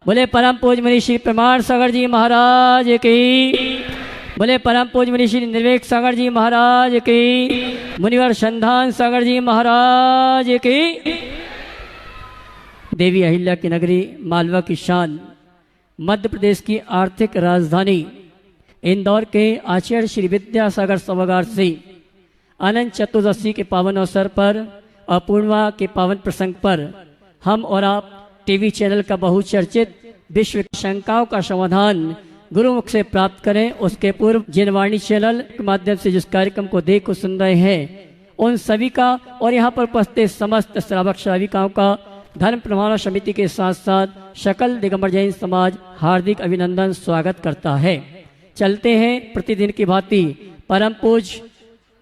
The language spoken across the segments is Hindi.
बोले परम पूज्य मुनि श्री प्रमाण सागर जी महाराज की। बोले परम पूज्य मुनि श्री निर्वेक सागर जी महाराज की। मुनिवर संधान सागर जी महाराज की। देवी अहिल्या की नगरी मालवा की शान, मध्य प्रदेश की आर्थिक राजधानी इंदौर के आचार्य श्री विद्यासागर सभागार से अनंत चतुर्दशी के पावन अवसर पर और पूर्णिमा के पावन प्रसंग पर हम और आप टीवी चैनल का बहुचर्चित विश्व की शंकाओं का समाधान गुरुमुख से प्राप्त करें। उसके पूर्व जिनवाणी चैनल के माध्यम से जिस कार्यक्रम को देख सुन रहे हैं उन सभी का और यहाँ पर उपस्थित समस्त श्रावक श्राविकाओं का धर्म प्रमाण समिति के साथ साथ सकल दिगंबर जैन समाज हार्दिक अभिनंदन स्वागत करता है। चलते हैं प्रतिदिन की भांति परम पूज्य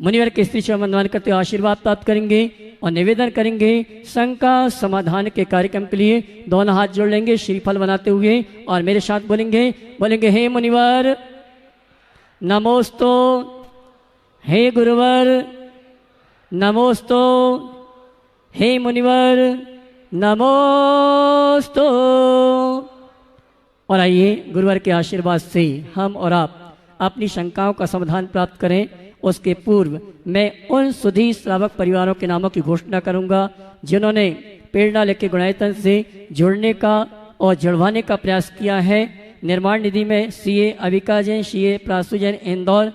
मुनिवर के स्त्री वंदन करते आशीर्वाद प्राप्त करेंगे और निवेदन करेंगे शंका समाधान के कार्यक्रम के लिए दोनों हाथ जोड़ लेंगे श्रीफल बनाते हुए और मेरे साथ बोलेंगे हे मुनिवर नमोस्तो, हे गुरुवर नमोस्तो, हे मुनिवर नमोस्तो। और आइए गुरुवर के आशीर्वाद से हम और आप अपनी शंकाओं का समाधान प्राप्त करें। उसके पूर्व मैं उन सुधी श्रावक परिवारों के नामों की घोषणा करूंगा जिन्होंने प्रेरणा लेके गुणायतन से जुड़ने का और जुड़वाने का प्रयास किया है। निर्माण निधि में सीए अविका जैन, सीए प्रासु जैन इंदौर,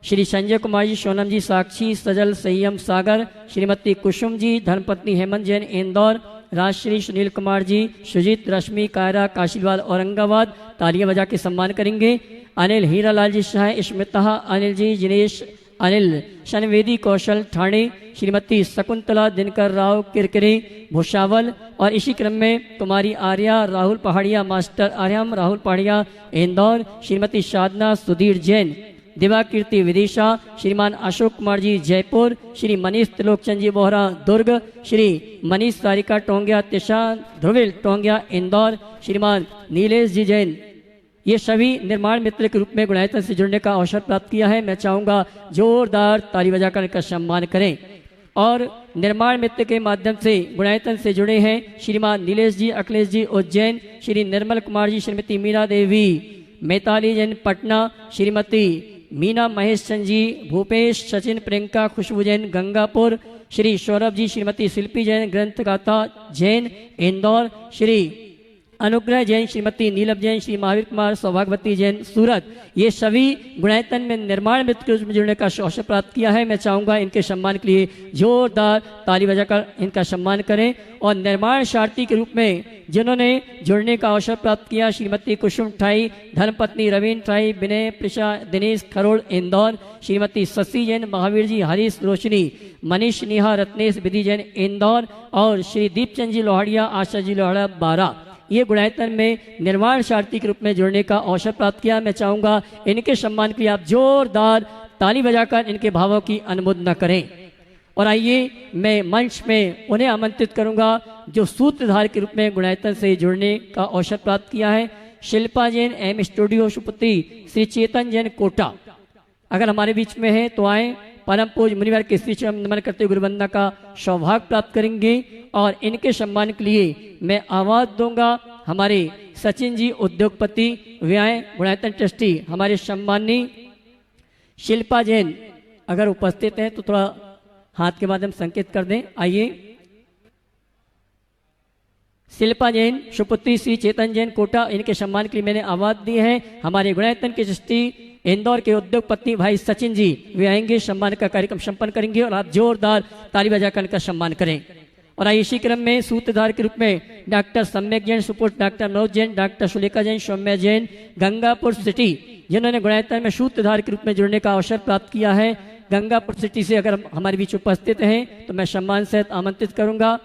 श्री संजय कुमार जी, सोनम जी, साक्षी सजल संयम सागर, श्रीमती कुसुम जी, धर्मपत्नी हेमंत जैन इंदौर, राजश्री सुनील कुमार जी, सुजीत रश्मि कायरा काशीवाल औरंगाबाद। तालियां बजा के सम्मान करेंगे। अनिल हीरालाल जी शाह, स्मिता अनिल जी, जिनेश अनिल शनवेदी कौशल ठाणे, श्रीमती शकुंतला दिनकर राव किरकिरे भुसावल। और इसी क्रम में कुमारी आर्या राहुल पहाड़िया, मास्टर आर्यम राहुल पहाड़िया इंदौर, श्रीमती साधना सुधीर जैन दिवाकीर्ति विदिशा, श्रीमान अशोक कुमार जी जयपुर, श्री मनीष त्रिलोकचंद जी बोहरा दुर्ग, श्री मनीष सारिका टोंगिया तिशा ध्रुविल टोंगिया इंदौर, श्रीमान नीलेश जी जैन। ये सभी निर्माण मित्र के रूप में गुणायतन से जुड़ने का अवसर प्राप्त किया है। मैं चाहूँगा जोरदार ताली बजाकर इनका सम्मान करें। और निर्माण मित्र के माध्यम से गुणायतन से जुड़े हैं श्रीमान नीलेश जी, अखिलेश जी उज्जैन, श्री निर्मल कुमार जी, श्रीमती मीना देवी मैताली जैन पटना, श्रीमती मीना महेश चंद जी भूपेश, सचिन प्रियंका खुशबू जैन गंगापुर, श्री सौरभ जी, श्रीमती शिल्पी जैन ग्रंथगाथा जैन इंदौर, श्री अनुग्रह जैन, श्रीमती नीलम जैन, श्री महावीर कुमार सौभाग्यवती जैन सूरत। ये सभी गुणायतन में निर्माण मित्र के रूप में जुड़ने का अवसर प्राप्त किया है। मैं चाहूँगा इनके सम्मान के लिए जोरदार ताली बजाकर इनका सम्मान करें। और निर्माण सारथी के रूप में जिन्होंने जुड़ने का अवसर प्राप्त किया श्रीमती कुसुम ठाई, धर्मपत्नी रवीन ठाई, विनय प्रिशा दिनेश खरोड़ इंदौर, श्रीमती शशि जैन, महावीर जी हरीश रोशनी, मनीष नेहा रत्नेश विधि जैन इंदौर और श्री दीपचंद जी लोहाड़िया, आशा जी लोहाड़ा 12। ये गुणायतन में निर्माण सारथी के रूप में जुड़ने का अवसर प्राप्त किया। मैं चाहूँगा इनके सम्मान के लिए आप जोरदार ताली बजाकर इनके भावों की अनुमोदना करें। और आइए मैं मंच में उन्हें आमंत्रित करूंगा जो सूत्रधार के रूप में गुणायतन से जुड़ने का अवसर प्राप्त किया है। शिल्पा जैन एम स्टूडियो सुपुत्री, श्री चेतन जैन कोटा अगर हमारे बीच में है तो आए। परम पूज्य मुनिवर के श्री चरण नमन करते गुरुवंदना का सौभाग्य प्राप्त करेंगे। और इनके सम्मान के लिए मैं आवाज दूंगा हमारे सचिन जी उद्योगपति व्यय गुणायतन ट्रस्टी, हमारे सम्मानी शिल्पा जैन अगर उपस्थित हैं तो थोड़ा हाथ के माध्यम संकेत कर दें। आइए शिल्पा जैन सुपुत्री, श्री चेतन जैन कोटा, इनके सम्मान के लिए मैंने आवाज दी है। हमारे गुणायतन के ट्रस्टी इंदौर के उद्योगपति भाई सचिन जी वे आएंगे, सम्मान का कार्यक्रम संपन्न करेंगे और आप जोरदार ताली बजाकर इनका सम्मान करें। और इसी क्रम में सूत्रधार के रूप में डॉक्टर सम्यक जैन सुपुत्र, doctor Manoj Jain, doctor Sulekha Jain, Saumya Jain Gangapur city, जिन्होंने गुणायतन में सूत्रधार के रूप में जुड़ने का अवसर प्राप्त किया है। गंगापुर सिटी से अगर हमारे बीच उपस्थित हैं तो मैं सम्मान सहित आमंत्रित करूंगा।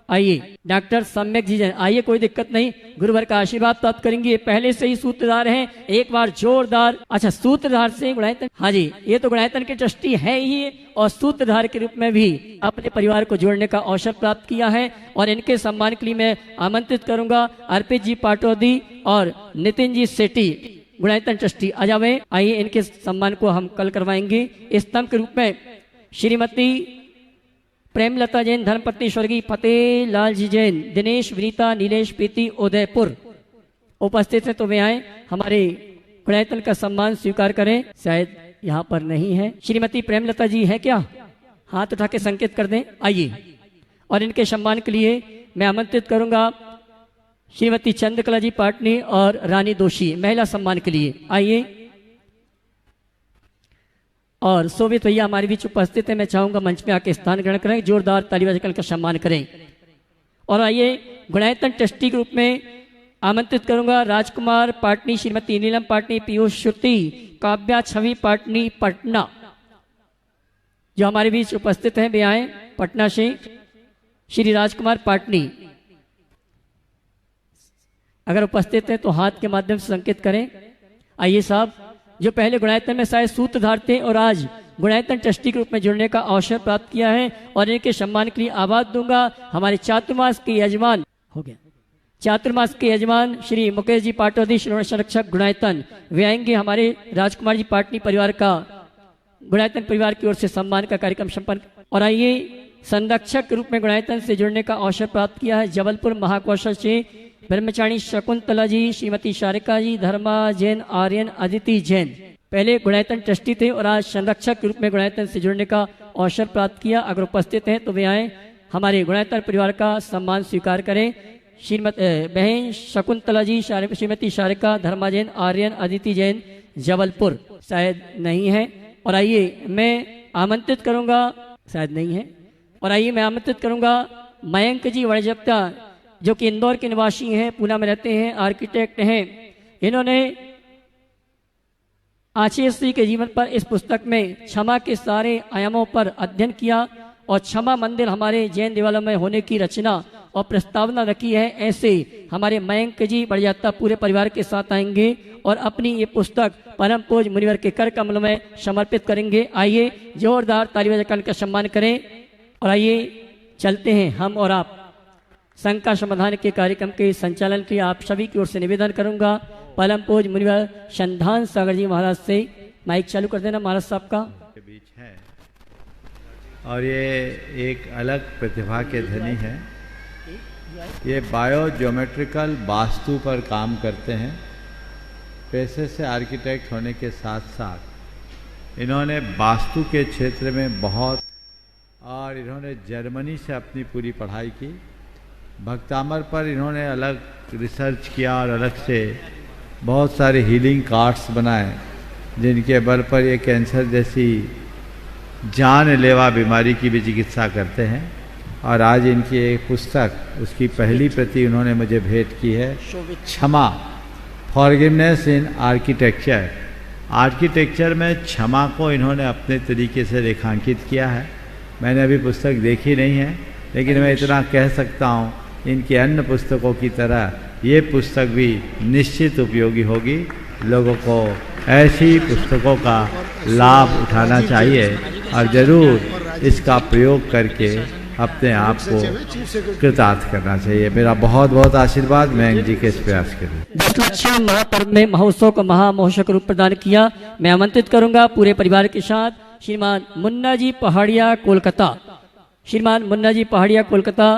आइए डॉक्टर सम्यक जी जैन, आइए कोई दिक्कत नहीं, गुरुवर का आशीर्वाद प्राप्त करेंगे। पहले से ही सूत्रधार हैं, एक बार जोरदार। अच्छा सूत्रधार से गुणायतन, हाँ जी ये तो गुणायतन के ट्रस्टी है ही और सूत्रधार के रूप में भी अपने परिवार को जोड़ने का अवसर प्राप्त किया है। और इनके सम्मान के लिए मैं आमंत्रित करूंगा अर्पित जी पाटौदी और नितिन जी सेठी गुणायतन ट्रस्टी आ जावे। आइए इनके सम्मान को हम कल करवाएंगे। स्तंभ के रूप में श्रीमती प्रेमलता जैन, धर्मपत्नी स्वर्गीय फतेह लाल जी जैन, दिनेश विनीता नीलेश प्रीति उदयपुर, उपस्थित हैं तो वे आए, हमारे गुणायतन का सम्मान स्वीकार करें। शायद यहाँ पर नहीं है। श्रीमती प्रेमलता जी है क्या? हाथ उठा के संकेत कर दें, आइए। और इनके सम्मान के लिए मैं आमंत्रित करूंगा श्रीमती चंद्रकला जी पाटनी और रानी दोषी, महिला सम्मान के लिए आइए। और शोभित भैया हमारे बीच उपस्थित है, मैं चाहूंगा मंच में आके स्थान ग्रहण करें, जोरदार ताली बजाकर इनका सम्मान करें। और आइए गुणायतन ट्रस्टी के रूप में आमंत्रित करूंगा राजकुमार पाटनी, श्रीमती नीलम पाटनी, पीयूष श्रुति, काव्या छवि पाटनी पटना, जो हमारे बीच उपस्थित हैं, वे आए पटना से। श्री राजकुमार पाटनी अगर उपस्थित है तो हाथ के माध्यम से संकेत करें। आइए साहब, जो पहले गुणायतन में शायद सूत्रधार थे और आज गुणायतन ट्रस्टी के रूप में जुड़ने का अवसर प्राप्त किया है, और इनके सम्मान के लिए आवाज दूंगा हमारे चातुर्मास के यजमान, हो गया चातुर्मास के यजमान श्री मुकेश जी पाटोदी, श्रोणी संरक्षक गुणायतन, वे आएंगे। हमारे राजकुमार जी पाटनी परिवार का गुणायतन परिवार की ओर से सम्मान का कार्यक्रम संपन्न। और आइए संरक्षक के रूप में गुणायतन से जुड़ने का अवसर प्राप्त किया है जबलपुर महाकौशल से ब्रह्मचारी शकुंतला जी, श्रीमती शारिका जी, धर्मा जैन, आर्यन, अदिति जैन, पहले गुणायतन ट्रस्टी थे और आज संरक्षक के रूप में गुणायतन से जुड़ने का अवसर प्राप्त किया। अगर उपस्थित हैं तो वे आए, हमारे गुणायतन परिवार का सम्मान स्वीकार करें। श्रीमती बहन शकुंतला जी, श्रीमती शारिका, धर्मा जैन, आर्यन, अदिति जैन, जबलपुर, शायद नहीं है। और आइए मैं आमंत्रित करूंगा, शायद नहीं है। और आइए मैं आमंत्रित करूंगा मयंक जी वड़जप्ता, जो कि इंदौर के निवासी हैं, पूना में रहते हैं, आर्किटेक्ट हैं। इन्होंने आचार्य श्री के जीवन पर इस पुस्तक में क्षमा के सारे आयामों पर अध्ययन किया और क्षमा मंदिर हमारे जैन देवालय में होने की रचना और प्रस्तावना रखी है। ऐसे हमारे मयंक जी बड़जात्ता पूरे परिवार के साथ आएंगे और अपनी ये पुस्तक परम पूज्य मुनिवर के कर कमल में समर्पित करेंगे। आइए जोरदार ताली बजाकर का सम्मान करें। और आइए चलते हैं हम और आप संघ का समाधान के कार्यक्रम के संचालन के आप सभी की ओर से निवेदन करूंगा परम पूज्य मुनिवर संधान सागर जी महाराज से। माइक चालू कर देना महाराज साहब का। के बीच है और ये एक अलग प्रतिभा के धनी है। ये बायो ज्योमेट्रिकल वास्तु पर काम करते हैं। पेशे से आर्किटेक्ट होने के साथ साथ इन्होंने वास्तु के क्षेत्र में बहुत, और इन्होंने जर्मनी से अपनी पूरी पढ़ाई की। भक्तामर पर इन्होंने अलग रिसर्च किया और अलग से बहुत सारे हीलिंग कार्ड्स बनाए, जिनके बल पर ये कैंसर जैसी जानलेवा बीमारी की भी चिकित्सा करते हैं। और आज इनकी एक पुस्तक, उसकी पहली प्रति उन्होंने मुझे भेंट की है, क्षमा, फॉरगिवनेस इन आर्किटेक्चर। आर्किटेक्चर में क्षमा को इन्होंने अपने तरीके से रेखांकित किया है। मैंने अभी पुस्तक देखी नहीं है, लेकिन मैं इतना कह सकता हूँ, इनकी अन्य पुस्तकों की तरह ये पुस्तक भी निश्चित उपयोगी होगी। लोगों को ऐसी पुस्तकों का लाभ उठाना चाहिए और ज़रूर इसका प्रयोग करके अपने आप को कृतार्थ करना चाहिए। मेरा बहुत बहुत आशीर्वाद मयंक जी के इस प्रयास के लिए। 10 लक्षण महापर्व में महोत्सव को महामहोत्सव रूप प्रदान किया। मैं आमंत्रित करूंगा पूरे परिवार के साथ श्रीमान मुन्ना जी पहाड़िया कोलकाता। श्रीमान मुन्ना जी पहाड़िया कोलकाता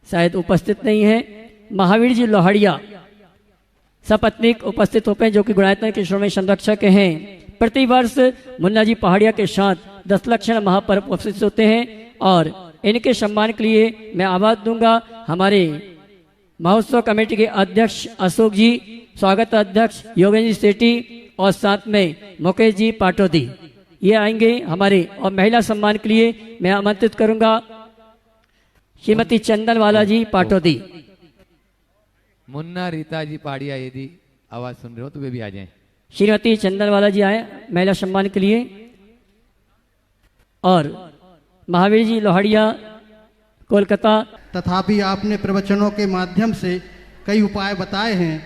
शायद उपस्थित नहीं है। महावीर जी लोहाड़िया सपत्नीक उपस्थित होते हैं, जो कि गुणायतन के श्रोमणी संरक्षक हैं। प्रतिवर्ष मुन्ना जी पहाड़िया के साथ 10 लक्षण महापर्व उपस्थित होते हैं और इनके सम्मान के लिए मैं आवाज दूंगा हमारे महोत्सव कमेटी के अध्यक्ष अशोक जी, स्वागत अध्यक्ष योगेंद्र जी सेठी और साथ में मुकेश जी पाटोदी, ये आएंगे हमारे। और महिला सम्मान के लिए मैं आमंत्रित करूंगा श्रीमती चंदन वाला जी पाटोदी। मुन्ना रीता जी पाड़िया, यदि आवाज सुन रहे हो तो वे भी आ जाएं। श्रीमती चंदन वाला जी आए महिला सम्मान के लिए। और महावीर जी लोहाड़िया कोलकाता। तथापि आपने प्रवचनों के माध्यम से कई उपाय बताए हैं,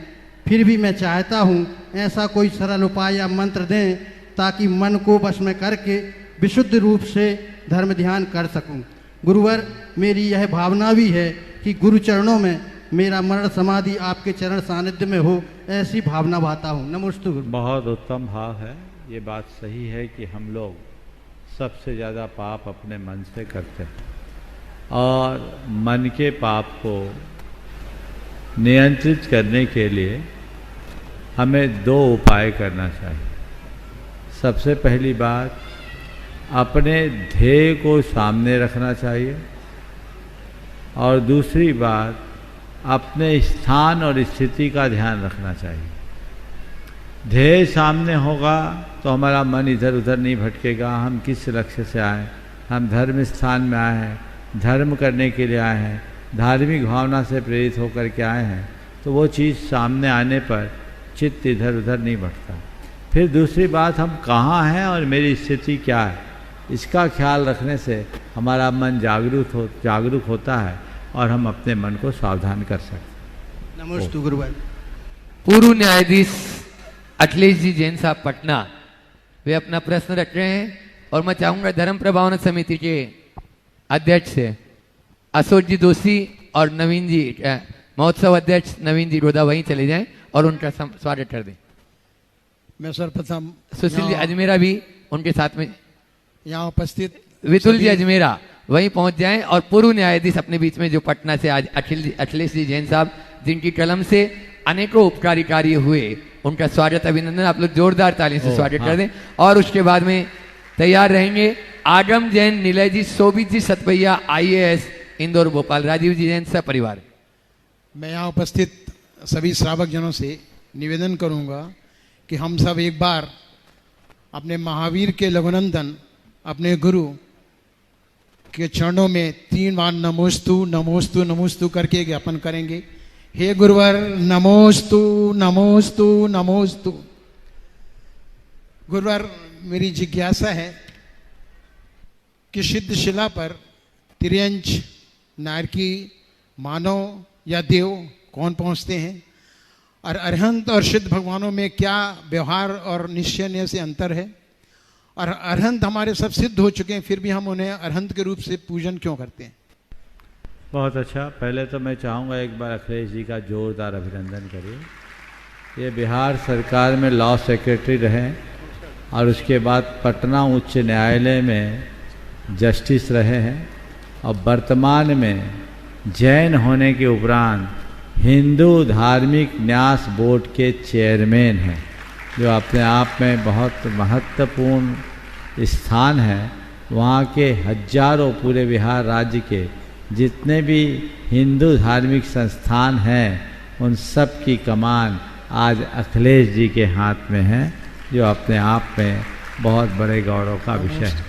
फिर भी मैं चाहता हूँ ऐसा कोई सरल उपाय या मंत्र दें ताकि मन को वश में करके विशुद्ध रूप से धर्म ध्यान कर सकूं। गुरुवर, मेरी यह भावना भी है कि गुरु चरणों में मेरा मरण समाधि आपके चरण सानिध्य में हो, ऐसी भावना भाता हूँ। नमोस्तु गुरु। बहुत उत्तम भाव है। ये बात सही है कि हम लोग सबसे ज़्यादा पाप अपने मन से करते हैं और मन के पाप को नियंत्रित करने के लिए हमें दो उपाय करना चाहिए। सबसे पहली बात, अपने ध्येय को सामने रखना चाहिए, और दूसरी बात, अपने स्थान और स्थिति का ध्यान रखना चाहिए। ध्येय सामने होगा तो हमारा मन इधर उधर नहीं भटकेगा। हम किस लक्ष्य से आए, हम धर्म स्थान में आए हैं, धर्म करने के लिए आए हैं, धार्मिक भावना से प्रेरित होकर के आए हैं, तो वो चीज़ सामने आने पर चित्त इधर उधर नहीं भटकता। फिर दूसरी बात, हम कहाँ हैं और मेरी स्थिति क्या है, इसका ख्याल रखने से हमारा मन जागरूक होता है और हम अपने मन को सावधान कर सकते। नमस्ते गुरुवार। पूर्व न्यायाधीश अखिलेश जी जैन साहब पटना, वे अपना प्रश्न रख रहे हैं और मैं चाहूंगा धर्म प्रभावना समिति के अध्यक्ष से अशोक जी दोषी और नवीन जी महोत्सव अध्यक्ष नवीन जी रोदा वहीं चले जाएं और उनका स्वागत कर दें। मैं सर्वप्रथम सुशील जी अजमेरा भी उनके साथ में, यहाँ उपस्थित विपुल जी अजमेरा वहीं पहुंच जाएं, और पूर्व न्यायाधीश अपने बीच में जो पटना से आज अखिलेश जी जैन साहब, जिनकी कलम से अनेकों उपकारी कार्य हुए, उनका स्वागत अभिनंदन आप लोग जोरदार ताली से स्वागत कर दें। और उसके बाद में तैयार रहेंगे आगम जैन, निलय जी, शोभित जी सतपैया IAS इंदौर भोपाल, राजीव जी जैन सब परिवार। मैं यहाँ उपस्थित सभी श्रावक जनों से निवेदन करूँगा कि हम सब एक बार अपने महावीर के लघुनंदन अपने गुरु के चरणों में 3 बार नमोस्तु नमोस्तु नमोस्तु करके ज्ञापन करेंगे। हे गुरुवर नमोस्तु नमोस्तु नमोस्तु। गुरुवर, मेरी जिज्ञासा है कि सिद्ध शिला पर तिर्यंच, नारकी, मानव या देव कौन पहुंचते हैं, और अरहंत और सिद्ध भगवानों में क्या व्यवहार और निश्चय से अंतर है, और अरहंत हमारे सब सिद्ध हो चुके हैं फिर भी हम उन्हें अरहंत के रूप से पूजन क्यों करते हैं? बहुत अच्छा। पहले तो मैं चाहूँगा एक बार अखिलेश जी का जोरदार अभिनंदन करिए। ये बिहार सरकार में लॉ सेक्रेटरी रहे और उसके बाद पटना उच्च न्यायालय में जस्टिस रहे हैं, और वर्तमान में जैन होने के उपरांत हिंदू धार्मिक न्यास बोर्ड के चेयरमैन हैं, जो अपने आप में बहुत महत्वपूर्ण स्थान है। वहाँ के हजारों, पूरे बिहार राज्य के जितने भी हिंदू धार्मिक संस्थान हैं, उन सब की कमान आज अखिलेश जी के हाथ में है, जो अपने आप में बहुत बड़े गौरव का विषय है।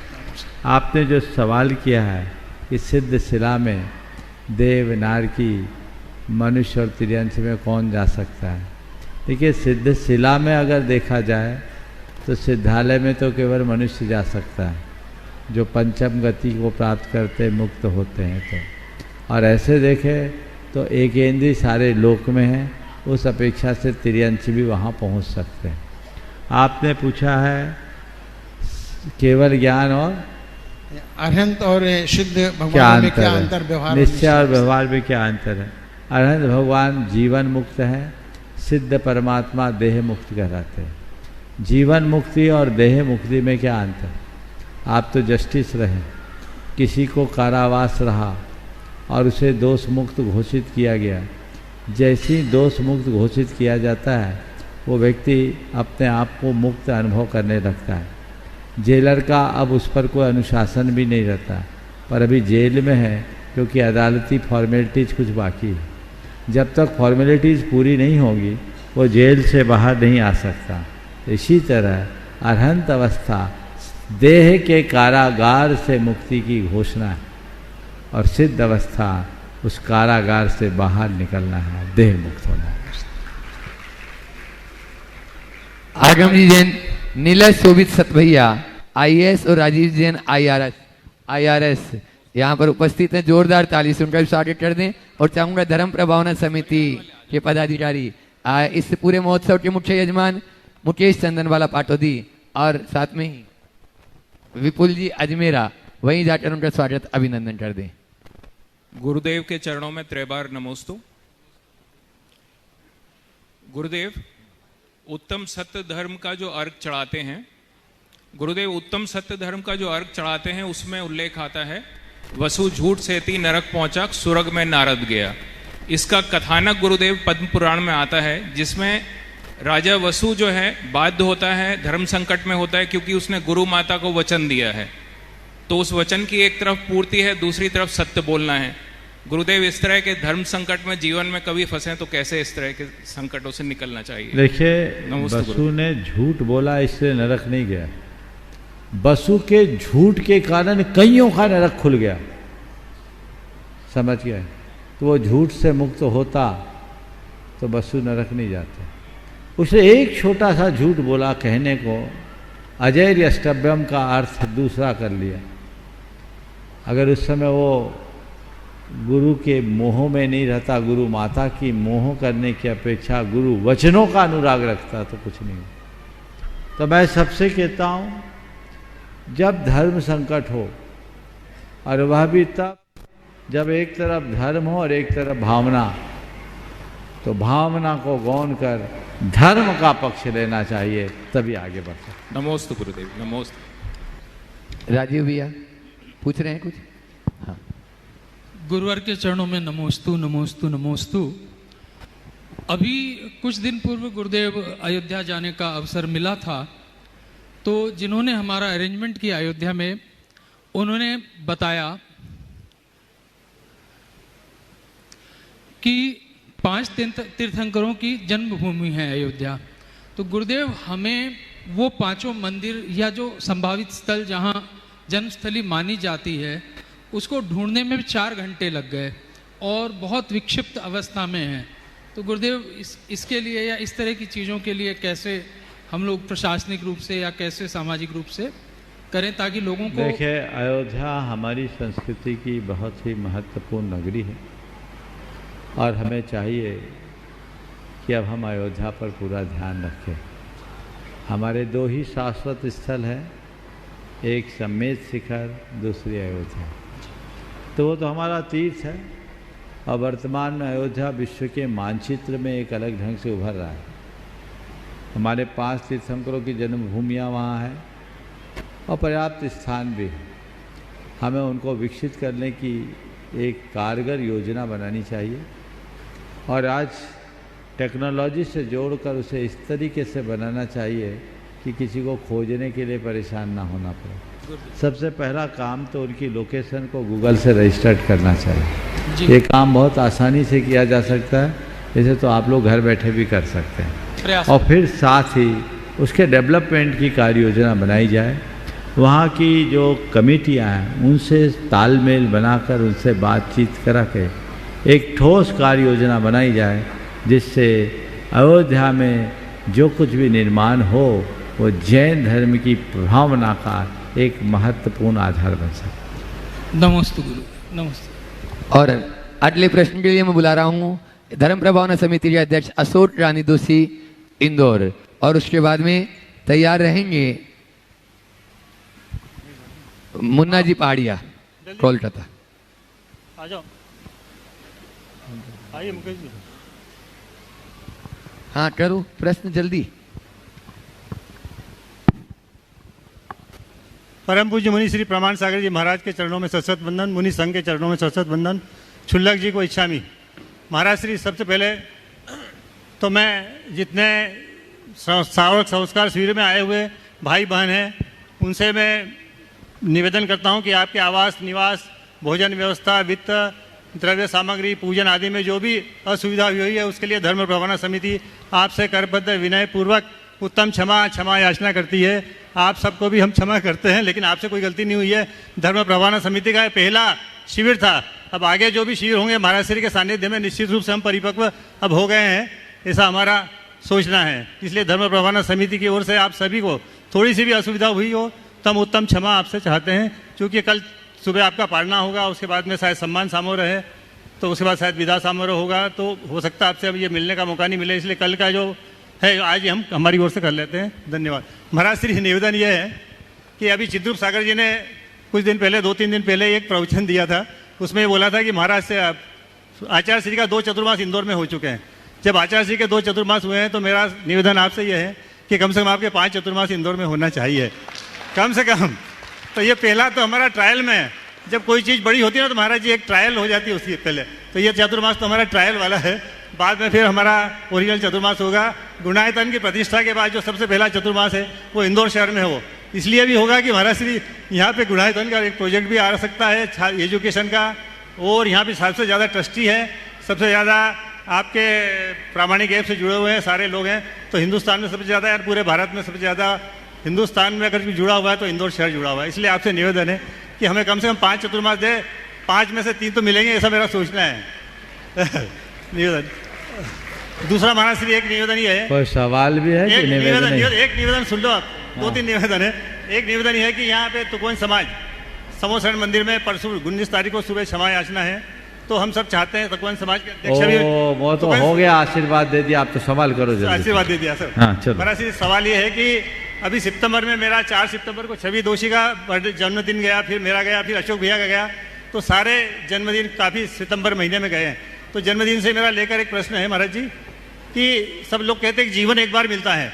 आपने जो सवाल किया है कि सिद्ध शिला में देव, नारकी, मनुष्य और तिर्यंच में कौन जा सकता है। देखिए, सिद्ध शिला में अगर देखा जाए तो सिद्धालय में तो केवल मनुष्य जा सकता है, जो पंचम गति को प्राप्त करते मुक्त होते हैं। तो और ऐसे देखें तो एकेंद्रीय सारे लोक में है, उस अपेक्षा से तिर्यंच भी वहाँ पहुँच सकते हैं। आपने पूछा है केवल ज्ञान और अरहंत और सिद्ध भगवान में क्या अंतर, व्यवहार निश्चय और व्यवहार में क्या अंतर है। अरहंत भगवान जीवन मुक्त है, सिद्ध परमात्मा देह मुक्त कहलाते हैं। जीवन मुक्ति और देह मुक्ति में क्या अंतर? आप तो जस्टिस रहे, किसी को कारावास रहा और उसे दोष मुक्त घोषित किया गया। जैसे ही दोष मुक्त घोषित किया जाता है, वो व्यक्ति अपने आप को मुक्त अनुभव करने लगता है। जेलर का अब उस पर कोई अनुशासन भी नहीं रहता, पर अभी जेल में है क्योंकि अदालती फॉर्मेलिटीज़ कुछ बाकी है। जब तक फॉर्मेलिटीज़ पूरी नहीं होगी वो जेल से बाहर नहीं आ सकता। इसी तरह अरहंत अवस्था देह के कारागार से मुक्ति की घोषणा है, और सिद्ध अवस्था उस कारागार से बाहर निकलना है, देह मुक्त होना है। आगम जी जैन, नीलय शोभित सतभैया IAS और राजीव जैन IRS यहाँ पर उपस्थित हैं। जोरदार ताली से उनका भी स्वागत कर दें। और चाहूँगा धर्म प्रभावना समिति के पदाधिकारी, इस पूरे महोत्सव के मुख्य यजमान मुकेश चंदनवाला पाटोदी, और साथ में ही विपुल जी अजमेरा, वहीं जाकर उनका स्वागत अभिनंदन कर दें। गुरुदेव के चरणों में त्रैबार नमोस्तु। गुरुदेव, उत्तम सत्य धर्म का जो अर्घ चढ़ाते हैं, गुरुदेव उत्तम सत्य धर्म का जो अर्घ चढ़ाते हैं उसमें उल्लेख आता है, वसु झूठ सेती नरक पहुंचा, सुरग में नारद गया। इसका कथानक गुरुदेव पद्म पुराण में आता है, जिसमें राजा वसु जो है बाध्य होता है, धर्म संकट में होता है, क्योंकि उसने गुरु माता को वचन दिया है। तो उस वचन की एक तरफ पूर्ति है, दूसरी तरफ सत्य बोलना है। गुरुदेव, इस तरह के धर्म संकट में जीवन में कभी फंसे तो कैसे इस तरह के संकटों से निकलना चाहिए? देखिए, वसु ने झूठ बोला इसलिए नरक नहीं गया। वसु के झूठ के कारण कईयों का नरक खुल गया, समझ गए? तो वो झूठ से मुक्त होता तो वसु नरक नहीं जाते। उसने एक छोटा सा झूठ बोला कहने को, अजैर अष्टभ्यम का अर्थ दूसरा कर लिया। अगर उस समय वो गुरु के मोह में नहीं रहता, गुरु माता की मोह करने की अपेक्षा गुरु वचनों का अनुराग रखता तो कुछ नहीं। तो मैं सबसे कहता हूँ, जब धर्म संकट हो, और वह भी तब जब एक तरफ धर्म हो और एक तरफ भावना, तो भावना को गौन कर धर्म का पक्ष लेना चाहिए, तभी आगे बढ़ सकते। नमोस्तु गुरुदेव, नमोस्तु। राजीव भैया पूछ रहे हैं कुछ? हाँ। गुरुवर के चरणों में नमोस्तु नमोस्तु नमोस्तु। अभी कुछ दिन पूर्व गुरुदेव अयोध्या जाने का अवसर मिला था, तो जिन्होंने हमारा अरेंजमेंट किया अयोध्या में, उन्होंने बताया कि 5 तीर्थंकरों की जन्मभूमि है अयोध्या। तो गुरुदेव, हमें वो 5 मंदिर या जो संभावित स्थल जहाँ जन्मस्थली मानी जाती है, उसको ढूंढने में 4 घंटे लग गए और बहुत विक्षिप्त अवस्था में है। तो गुरुदेव, इसके लिए या इस तरह की चीज़ों के लिए कैसे हम लोग प्रशासनिक रूप से या कैसे सामाजिक रूप से करें ताकि लोगों को? देखिए, अयोध्या हमारी संस्कृति की बहुत ही महत्वपूर्ण नगरी है, और हमें चाहिए कि अब हम अयोध्या पर पूरा ध्यान रखें। हमारे 2 ही शाश्वत स्थल हैं, एक सम्मेत शिखर, दूसरी अयोध्या। तो वो तो हमारा तीर्थ है, और वर्तमान में अयोध्या विश्व के मानचित्र में एक अलग ढंग से उभर रहा है। हमारे 5 तीर्थंकरों की जन्मभूमियाँ वहाँ हैं, और पर्याप्त स्थान भी है। हमें उनको विकसित करने की एक कारगर योजना बनानी चाहिए, और आज टेक्नोलॉजी से जोड़कर उसे इस तरीके से बनाना चाहिए कि किसी को खोजने के लिए परेशान ना होना पड़े। सबसे पहला काम तो उनकी लोकेशन को गूगल से रजिस्टर्ड करना चाहिए। ये काम बहुत आसानी से किया जा सकता है, इसे तो आप लोग घर बैठे भी कर सकते हैं। और फिर साथ ही उसके डेवलपमेंट की कार्य योजना बनाई जाए। वहाँ की जो कमेटियाँ हैं उनसे तालमेल बनाकर उनसे बातचीत करा के एक ठोस कार्य योजना बनाई जाए, जिससे अयोध्या में जो कुछ भी निर्माण हो वो जैन धर्म की भावना का एक महत्वपूर्ण आधार बन सके। नमस्ते गुरु, नमस्ते। और अगले प्रश्न के लिए मैं बुला रहा हूँ धर्म प्रभावना समिति के अध्यक्ष अशोक रानी दोषी, इंदौर, और उसके बाद में तैयार रहेंगे मुन्ना जी पहाड़िया, कोलकाता। आ जाओ, आइए मुकेश जी। हाँ, करो प्रश्न जल्दी। परम पूज्य मुनि श्री प्रमाण सागर जी महाराज के चरणों में सशत वंदन, मुनि संघ के चरणों में सशत वंदन। क्षुल्लक जी को इच्छामी। महाराज श्री, सबसे पहले तो मैं जितने श्रावक संस्कार शिविर में आए हुए भाई बहन हैं उनसे मैं निवेदन करता हूं कि आपके आवास, निवास, भोजन व्यवस्था, वित्त, द्रव्य सामग्री, पूजन आदि में जो भी असुविधा हुई है उसके लिए धर्म प्रभावना समिति आपसे करबद्ध विनय पूर्वक उत्तम क्षमा याचना करती है। आप सबको भी हम क्षमा करते हैं, लेकिन आपसे कोई गलती नहीं हुई है। धर्म प्रभावना समिति का पहला शिविर था। अब आगे जो भी शिविर होंगे महाराज श्री के सानिध्य में निश्चित रूप से हम परिपक्व अब हो गए हैं, ऐसा हमारा सोचना है। इसलिए धर्म प्रभावना समिति की ओर से आप सभी को थोड़ी सी भी असुविधा हुई हो तो हम उत्तम क्षमा आपसे चाहते हैं, क्योंकि कल सुबह आपका पालना होगा, उसके बाद में शायद सम्मान समारोह है, तो उसके बाद शायद विदा समारोह होगा, तो हो सकता है आपसे अब ये मिलने का मौका नहीं मिले, इसलिए कल का जो है आज हम हमारी ओर से कर लेते हैं। धन्यवाद। महाराज श्री, निवेदन ये है कि अभी चिद्रूप सागर जी ने कुछ दिन पहले, 2-3 दिन पहले एक प्रवचन दिया था, उसमें बोला था कि महाराज से आचार्य श्री का 2 चतुर्मास इंदौर में हो चुके हैं। जब आचार्य श्री के 2 चतुर्मास हुए हैं तो मेरा निवेदन आपसे यह है कि कम से कम आपके 5 चतुर्मास इंदौर में होना चाहिए, कम से कम। तो ये पहला तो हमारा ट्रायल में है। जब कोई चीज़ बड़ी होती है ना तो महाराज जी एक ट्रायल हो जाती है उसकी पहले, तो ये चतुर्मास तो हमारा ट्रायल वाला है, बाद में फिर हमारा ओरिजिनल चतुर्मास होगा। गुणायतन की प्रतिष्ठा के बाद जो सबसे पहला चतुर्मास है वो इंदौर शहर में है। वो इसलिए भी होगा कि महाराज श्री यहाँ पे गुणायतन का एक प्रोजेक्ट भी आ सकता है एजुकेशन का, और यहाँ पे सबसे ज़्यादा ट्रस्टी है, सबसे ज़्यादा आपके प्रामाणिक ऐप से जुड़े हुए हैं सारे लोग हैं। तो हिंदुस्तान में सबसे ज़्यादा, यार पूरे भारत में सबसे ज़्यादा हिंदुस्तान में अगर जुड़ा हुआ है तो इंदौर शहर जुड़ा हुआ है। इसलिए आपसे निवेदन है कि हमें कम से कम 5 चतुर्मास दे, 5 में से 3 तो मिलेंगे, ऐसा मेरा सोचना है। निवेदन। दूसरा महाराज श्री एक निवेदन ही है, कोई सवाल भी है कि निवेदन? एक निवेदन सुन लो आप, 2-3 निवेदन है। एक निवेदन ये है कि यहाँ पे तुकोन समाज समोसरण मंदिर में परसों 19 तारीख को सुबह क्षमा याचना है, तो हम सब चाहते हैं तुकोन समाज के अध्यक्ष भी। वो तो हो गया, आशीर्वाद दे दिया, आप तो सवाल करो जल्दी। आशीर्वाद दे दिया सर। हाँ चलो। महाराज श्री सवाल ये है कि अभी सितंबर में मेरा 4 सितंबर को छवि दोषी का जन्मदिन गया, फिर मेरा गया, फिर अशोक भैया का गया, तो सारे जन्मदिन काफ़ी सितंबर महीने में गए हैं। तो जन्मदिन से मेरा लेकर एक प्रश्न है महाराज जी कि सब लोग कहते हैं कि जीवन एक बार मिलता है,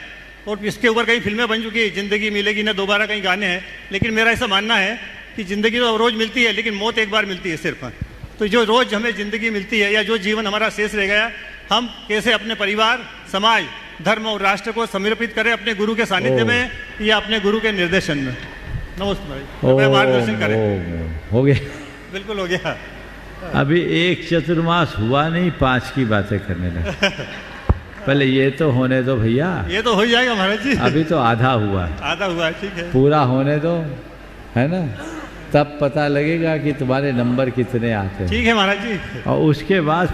और इसके ऊपर कई फिल्में बन चुकी है, ज़िंदगी मिलेगी ना दोबारा, कई गाने हैं, लेकिन मेरा ऐसा मानना है कि ज़िंदगी तो रोज़ मिलती है, लेकिन मौत एक बार मिलती है सिर्फ। तो जो रोज़ हमें ज़िंदगी मिलती है या जो जीवन हमारा शेष रह गया, हम कैसे अपने परिवार, समाज, धर्म और राष्ट्र को समर्पित करें अपने गुरु के सानिध्य में या अपने गुरु के निर्देशन में। नमस्ते, मार्गदर्शन करें। हो गया, बिल्कुल हो गया। अभी एक चतुर्मास हुआ नहीं, 5 की बातें करने लगे। पहले ये तो होने दो भैया, ये तो हो जाएगा महाराज जी। अभी तो आधा हुआ है, आधा हुआ है, ठीक है, पूरा होने दो, है ना, तब पता लगेगा कि तुम्हारे नंबर कितने आते हैं। ठीक है महाराज जी। और उसके बाद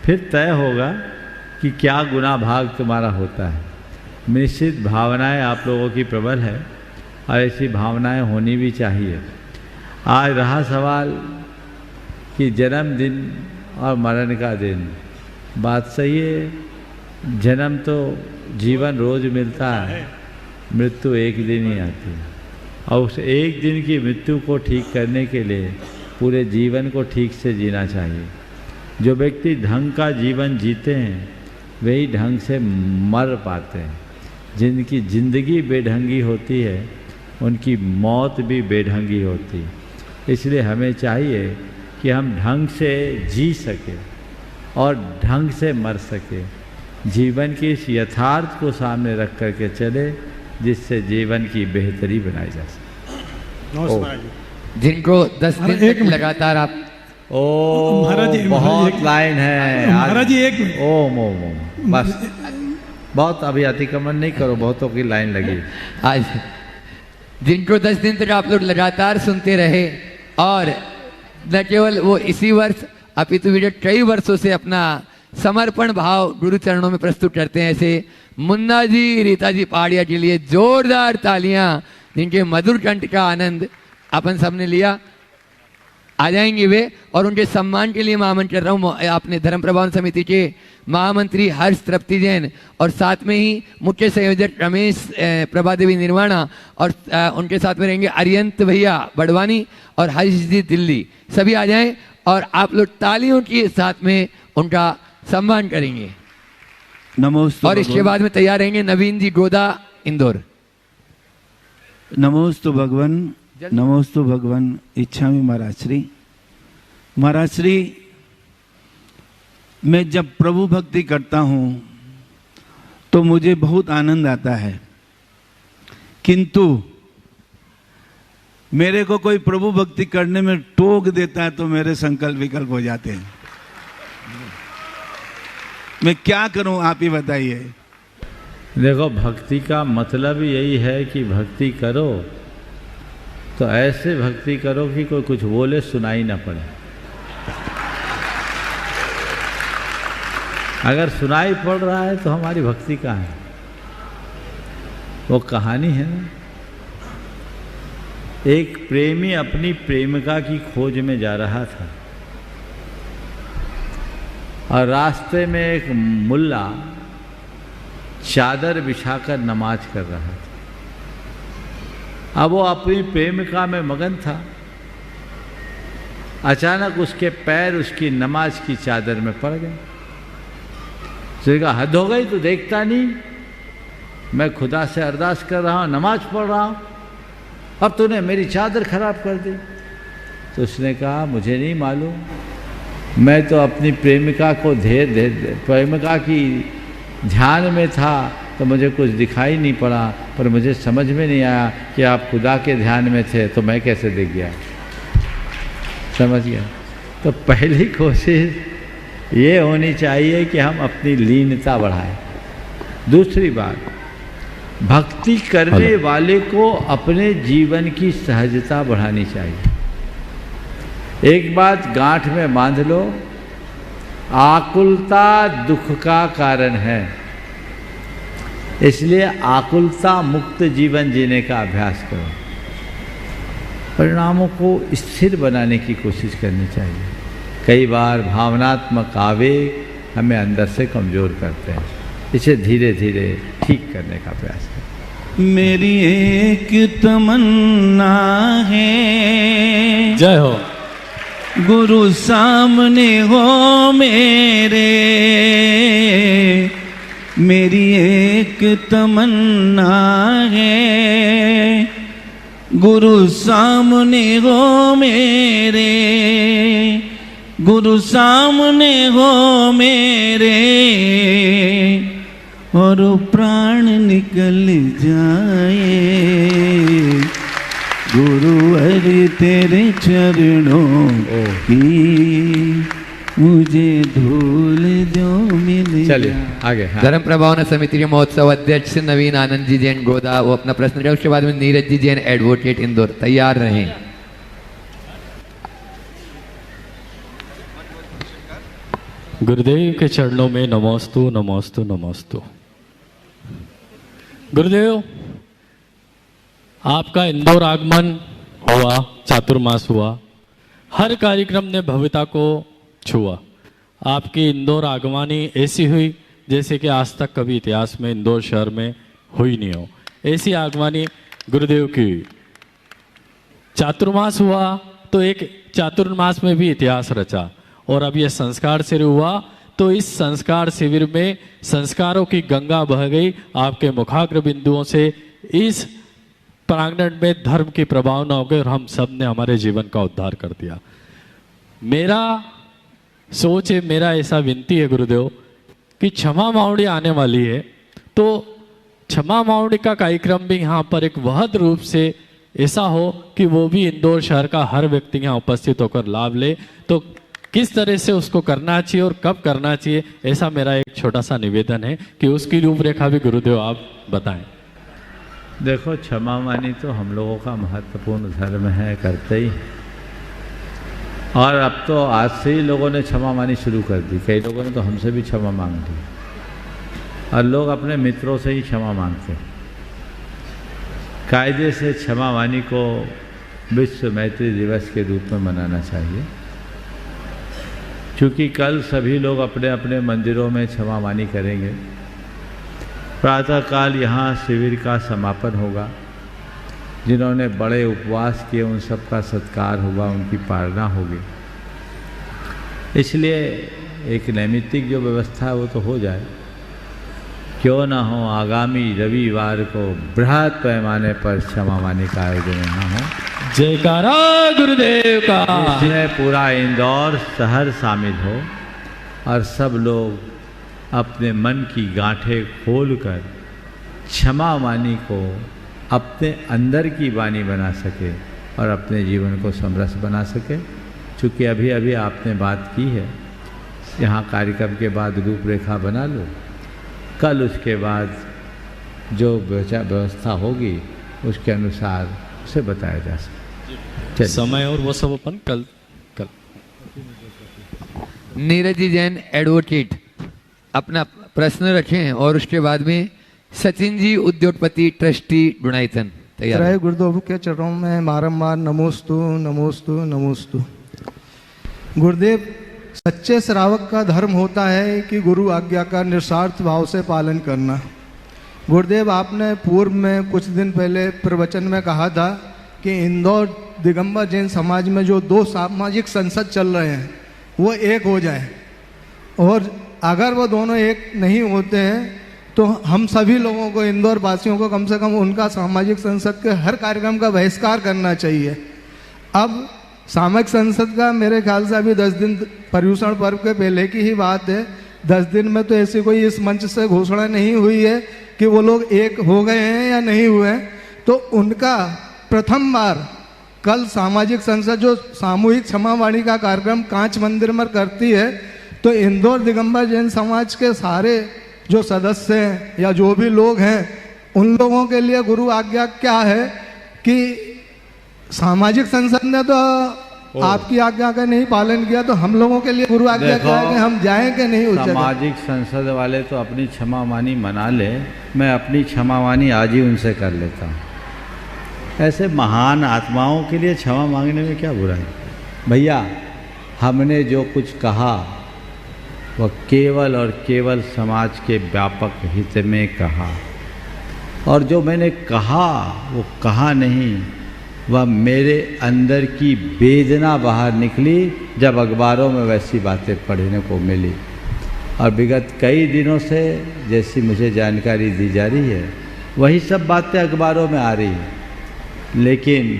फिर तय होगा कि क्या गुना भाग तुम्हारा होता है। निश्चित भावनाएं आप लोगों की प्रबल है और ऐसी भावनाएं होनी भी चाहिए। आज रहा सवाल कि जन्मदिन और मरण का दिन, बात सही है, जन्म तो जीवन रोज मिलता है, मृत्यु एक दिन ही आती है, और उस एक दिन की मृत्यु को ठीक करने के लिए पूरे जीवन को ठीक से जीना चाहिए। जो व्यक्ति ढंग का जीवन जीते हैं वही ढंग से मर पाते हैं। जिनकी ज़िंदगी बेढंगी होती है उनकी मौत भी बेढंगी होती है। इसलिए हमें चाहिए कि हम ढंग से जी सके और ढंग से मर सके, जीवन की इस यथार्थ को सामने रख करके चले जिससे जीवन की बेहतरी बनाई जा सके। जिनको 10 दिन तक लगातार आप महाराज जी बहुत लाइन है महाराज जी, एक ओम बस बहुत अभी अतिक्रमण नहीं करो, बहुतों की लाइन लगी आज। जिनको 10 दिन तक आप लोग लगातार सुनते रहे और न केवल वो इसी वर्ष अपितु विगत कई वर्षों से अपना समर्पण भाव गुरु चरणों में प्रस्तुत करते हैं, ऐसे मुन्ना जी, रीता जी पहाड़िया के लिए जोरदार तालियां, जिनके मधुर कंठ का आनंद अपन सबने लिया। आ जाएंगे वे, और उनके सम्मान के लिए मैं आमंत्रित कर रहा हूँ अपने धर्म प्रबंधन समिति के महामंत्री हर्ष तृप्ति जैन, और साथ में ही मुख्य संयोजक रमेश प्रभा देवी निर्वाणा, और उनके साथ में रहेंगे अरियंत भैया बड़वानी और हर्ष जी दिल्ली। सभी आ जाएं और आप लोग तालियों के साथ में उनका सम्मान करेंगे। नमोस्तु। और इसके बाद में तैयार रहेंगे नवीन जी गोदा इंदौर। नमोस्तु भगवान, नमोस्तु भगवान। इच्छामि महाराज श्री। महाराज श्री, मैं जब प्रभु भक्ति करता हूँ तो मुझे बहुत आनंद आता है, किंतु मेरे को कोई प्रभु भक्ति करने में टोक देता है तो मेरे संकल्प विकल्प हो जाते हैं। मैं क्या करूं, आप ही बताइए। देखो, भक्ति का मतलब यही है कि भक्ति करो तो ऐसे भक्ति करो कि कोई कुछ बोले सुनाई ना पड़े। अगर सुनाई पड़ रहा है तो हमारी भक्ति कहाँ है? वो कहानी है ना, एक प्रेमी अपनी प्रेमिका की खोज में जा रहा था और रास्ते में एक मुल्ला चादर बिछाकर नमाज कर रहा था। अब वो अपनी प्रेमिका में मगन था। अचानक उसके पैर उसकी नमाज की चादर में पड़ गए। उसने कहा, हद हो गई, तू देखता नहीं मैं खुदा से अरदास कर रहा हूँ, नमाज पढ़ रहा हूँ, अब तूने मेरी चादर खराब कर दी। तो उसने कहा, मुझे नहीं मालूम, मैं तो अपनी प्रेमिका को प्रेमिका की ध्यान में था तो मुझे कुछ दिखाई नहीं पड़ा, पर मुझे समझ में नहीं आया कि आप खुदा के ध्यान में थे, तो मैं कैसे दिख गया। समझ गया। तो पहली कोशिश ये होनी चाहिए कि हम अपनी लीनता बढ़ाएं। दूसरी बात, भक्ति करने वाले को अपने जीवन की सहजता बढ़ानी चाहिए। एक बात गांठ में बांध लो, आकुलता दुख का कारण है, इसलिए आकुलता मुक्त जीवन जीने का अभ्यास करो। परिणामों को स्थिर बनाने की कोशिश करनी चाहिए। कई बार भावनात्मक आवेग हमें अंदर से कमज़ोर करते हैं, इसे धीरे धीरे ठीक करने का प्रयास करें। मेरी एक तमन्ना है, जय हो, गुरु सामने हो मेरे। मेरी एक तमन्ना है, गुरु सामने हो मेरे। गुरु सामने हो मेरे, और प्राण निकल जाए। गुरुवर तेरे चरणों की मुझे धूल जो मिल। चलिए आगे। हाँ। धर्म प्रभावना समिति के महोत्सव अध्यक्ष नवीन आनंद जी जैन गोदा, वो अपना प्रश्न रखे। उसके बाद में नीरज जी जैन एडवोकेट इंदौर, तैयार रहें। गुरुदेव के चरणों में नमोस्तु नमोस्तु नमोस्तु। गुरुदेव, आपका इंदौर आगमन हुआ, चातुर्मास हुआ, हर कार्यक्रम ने भव्यता को छुआ। आपकी इंदौर आगमनी ऐसी हुई जैसे कि आज तक कभी इतिहास में इंदौर शहर में हुई नहीं हो, ऐसी आगमनी गुरुदेव की हुई। चातुर्मास हुआ तो एक चातुर्मास में भी इतिहास रचा, और अब यह संस्कार शिविर हुआ तो इस संस्कार शिविर में संस्कारों की गंगा बह गई आपके मुखाग्र बिंदुओं से। इस प्रांगण में धर्म की प्रभावना हो गई और हम सब ने हमारे जीवन का उद्धार कर दिया। मेरा सोच है, मेरा ऐसा विनती है गुरुदेव कि क्षमा मावड़ी आने वाली है, तो क्षमा मावड़ी का कार्यक्रम भी यहाँ पर एक वहद रूप से ऐसा हो कि वो भी इंदौर शहर का हर व्यक्ति यहाँ उपस्थित होकर लाभ ले। तो किस तरह से उसको करना चाहिए और कब करना चाहिए, ऐसा मेरा एक छोटा सा निवेदन है कि उसकी रूपरेखा भी गुरुदेव आप बताएं। देखो, क्षमा मानी तो हम लोगों का महत्वपूर्ण धर्म है, करते ही। और अब तो आज से ही लोगों ने क्षमा मानी शुरू कर दी। कई लोगों ने तो हमसे भी क्षमा मांग ली, और लोग अपने मित्रों से ही क्षमा मांगते हैं। कायदे से क्षमा मानी को विश्व मैत्री दिवस के रूप में मनाना चाहिए, क्योंकि कल सभी लोग अपने अपने मंदिरों में क्षमा मानी करेंगे। प्रातःकाल यहाँ शिविर का समापन होगा। जिन्होंने बड़े उपवास किए उन सब का सत्कार होगा, उनकी पालना होगी। इसलिए एक नैमित्तिक जो व्यवस्था है वो तो हो जाए। क्यों ना हो आगामी रविवार को बृहद पैमाने पर क्षमा मानी का आयोजन यहाँ हो। जयकारा गुरुदेव का। इसमें पूरा इंदौर शहर शामिल हो और सब लोग अपने मन की गांठें खोलकर क्षमा मानी को अपने अंदर की वाणी बना सके और अपने जीवन को समरस बना सके। चूँकि अभी अभी आपने बात की है, यहाँ कार्यक्रम के बाद रूपरेखा बना लो, कल उसके बाद जो व्यवस्था होगी उसके अनुसार उसे बताया जा सके। समय और वो सब अपन कल। नीरज जी जैन एडवोकेट अपना प्रश्न रखें, और उसके बाद में सचिन जी उद्योगपति ट्रस्टी गुणायतन, तैयार है। गुरुदेव के चरणों में बारंबार नमोस्तु नमोस्तु नमोस्तु। गुरुदेव, सच्चे श्रावक का धर्म होता है कि गुरु आज्ञा का निस्वार्थ भाव से पालन करना। गुरुदेव, आपने पूर्व में कुछ दिन पहले प्रवचन में कहा था कि इंदौर दिगंबर जैन समाज में जो दो सामाजिक संसद चल रहे हैं वो एक हो जाए, और अगर वो दोनों एक नहीं होते हैं तो हम सभी लोगों को, इंदौर वासियों को कम से कम उनका सामाजिक संसद के हर कार्यक्रम का बहिष्कार करना चाहिए। अब सामयिक संसद का मेरे ख्याल से अभी 10 दिन पर्यूषण पर्व के पहले की ही बात है। 10 दिन में तो ऐसी कोई इस मंच से घोषणा नहीं हुई है कि वो लोग एक हो गए हैं या नहीं हुए हैं। तो उनका प्रथम बार कल सामाजिक संसद जो सामूहिक क्षमावाणी का कार्यक्रम कांच मंदिर में करती है, तो इंदौर दिगंबर जैन समाज के सारे जो सदस्य हैं या जो भी लोग हैं, उन लोगों के लिए गुरु आज्ञा क्या है कि सामाजिक संसद ने तो आपकी आज्ञा का नहीं पालन किया, तो हम लोगों के लिए गुरु आज्ञा क्या है कि हम जाएं कि नहीं उस जगह? सामाजिक संसद वाले तो अपनी क्षमावाणी मना ले, मैं अपनी क्षमावाणी आज ही उनसे कर लेता हूँ। ऐसे महान आत्माओं के लिए क्षमा मांगने में क्या बुराई? भैया, हमने जो कुछ कहा वह केवल और केवल समाज के व्यापक हित में कहा, और जो मैंने कहा वो कहा नहीं, वह मेरे अंदर की वेदना बाहर निकली जब अखबारों में वैसी बातें पढ़ने को मिली। और विगत कई दिनों से जैसी मुझे जानकारी दी जा रही है वही सब बातें अखबारों में आ रही हैं, लेकिन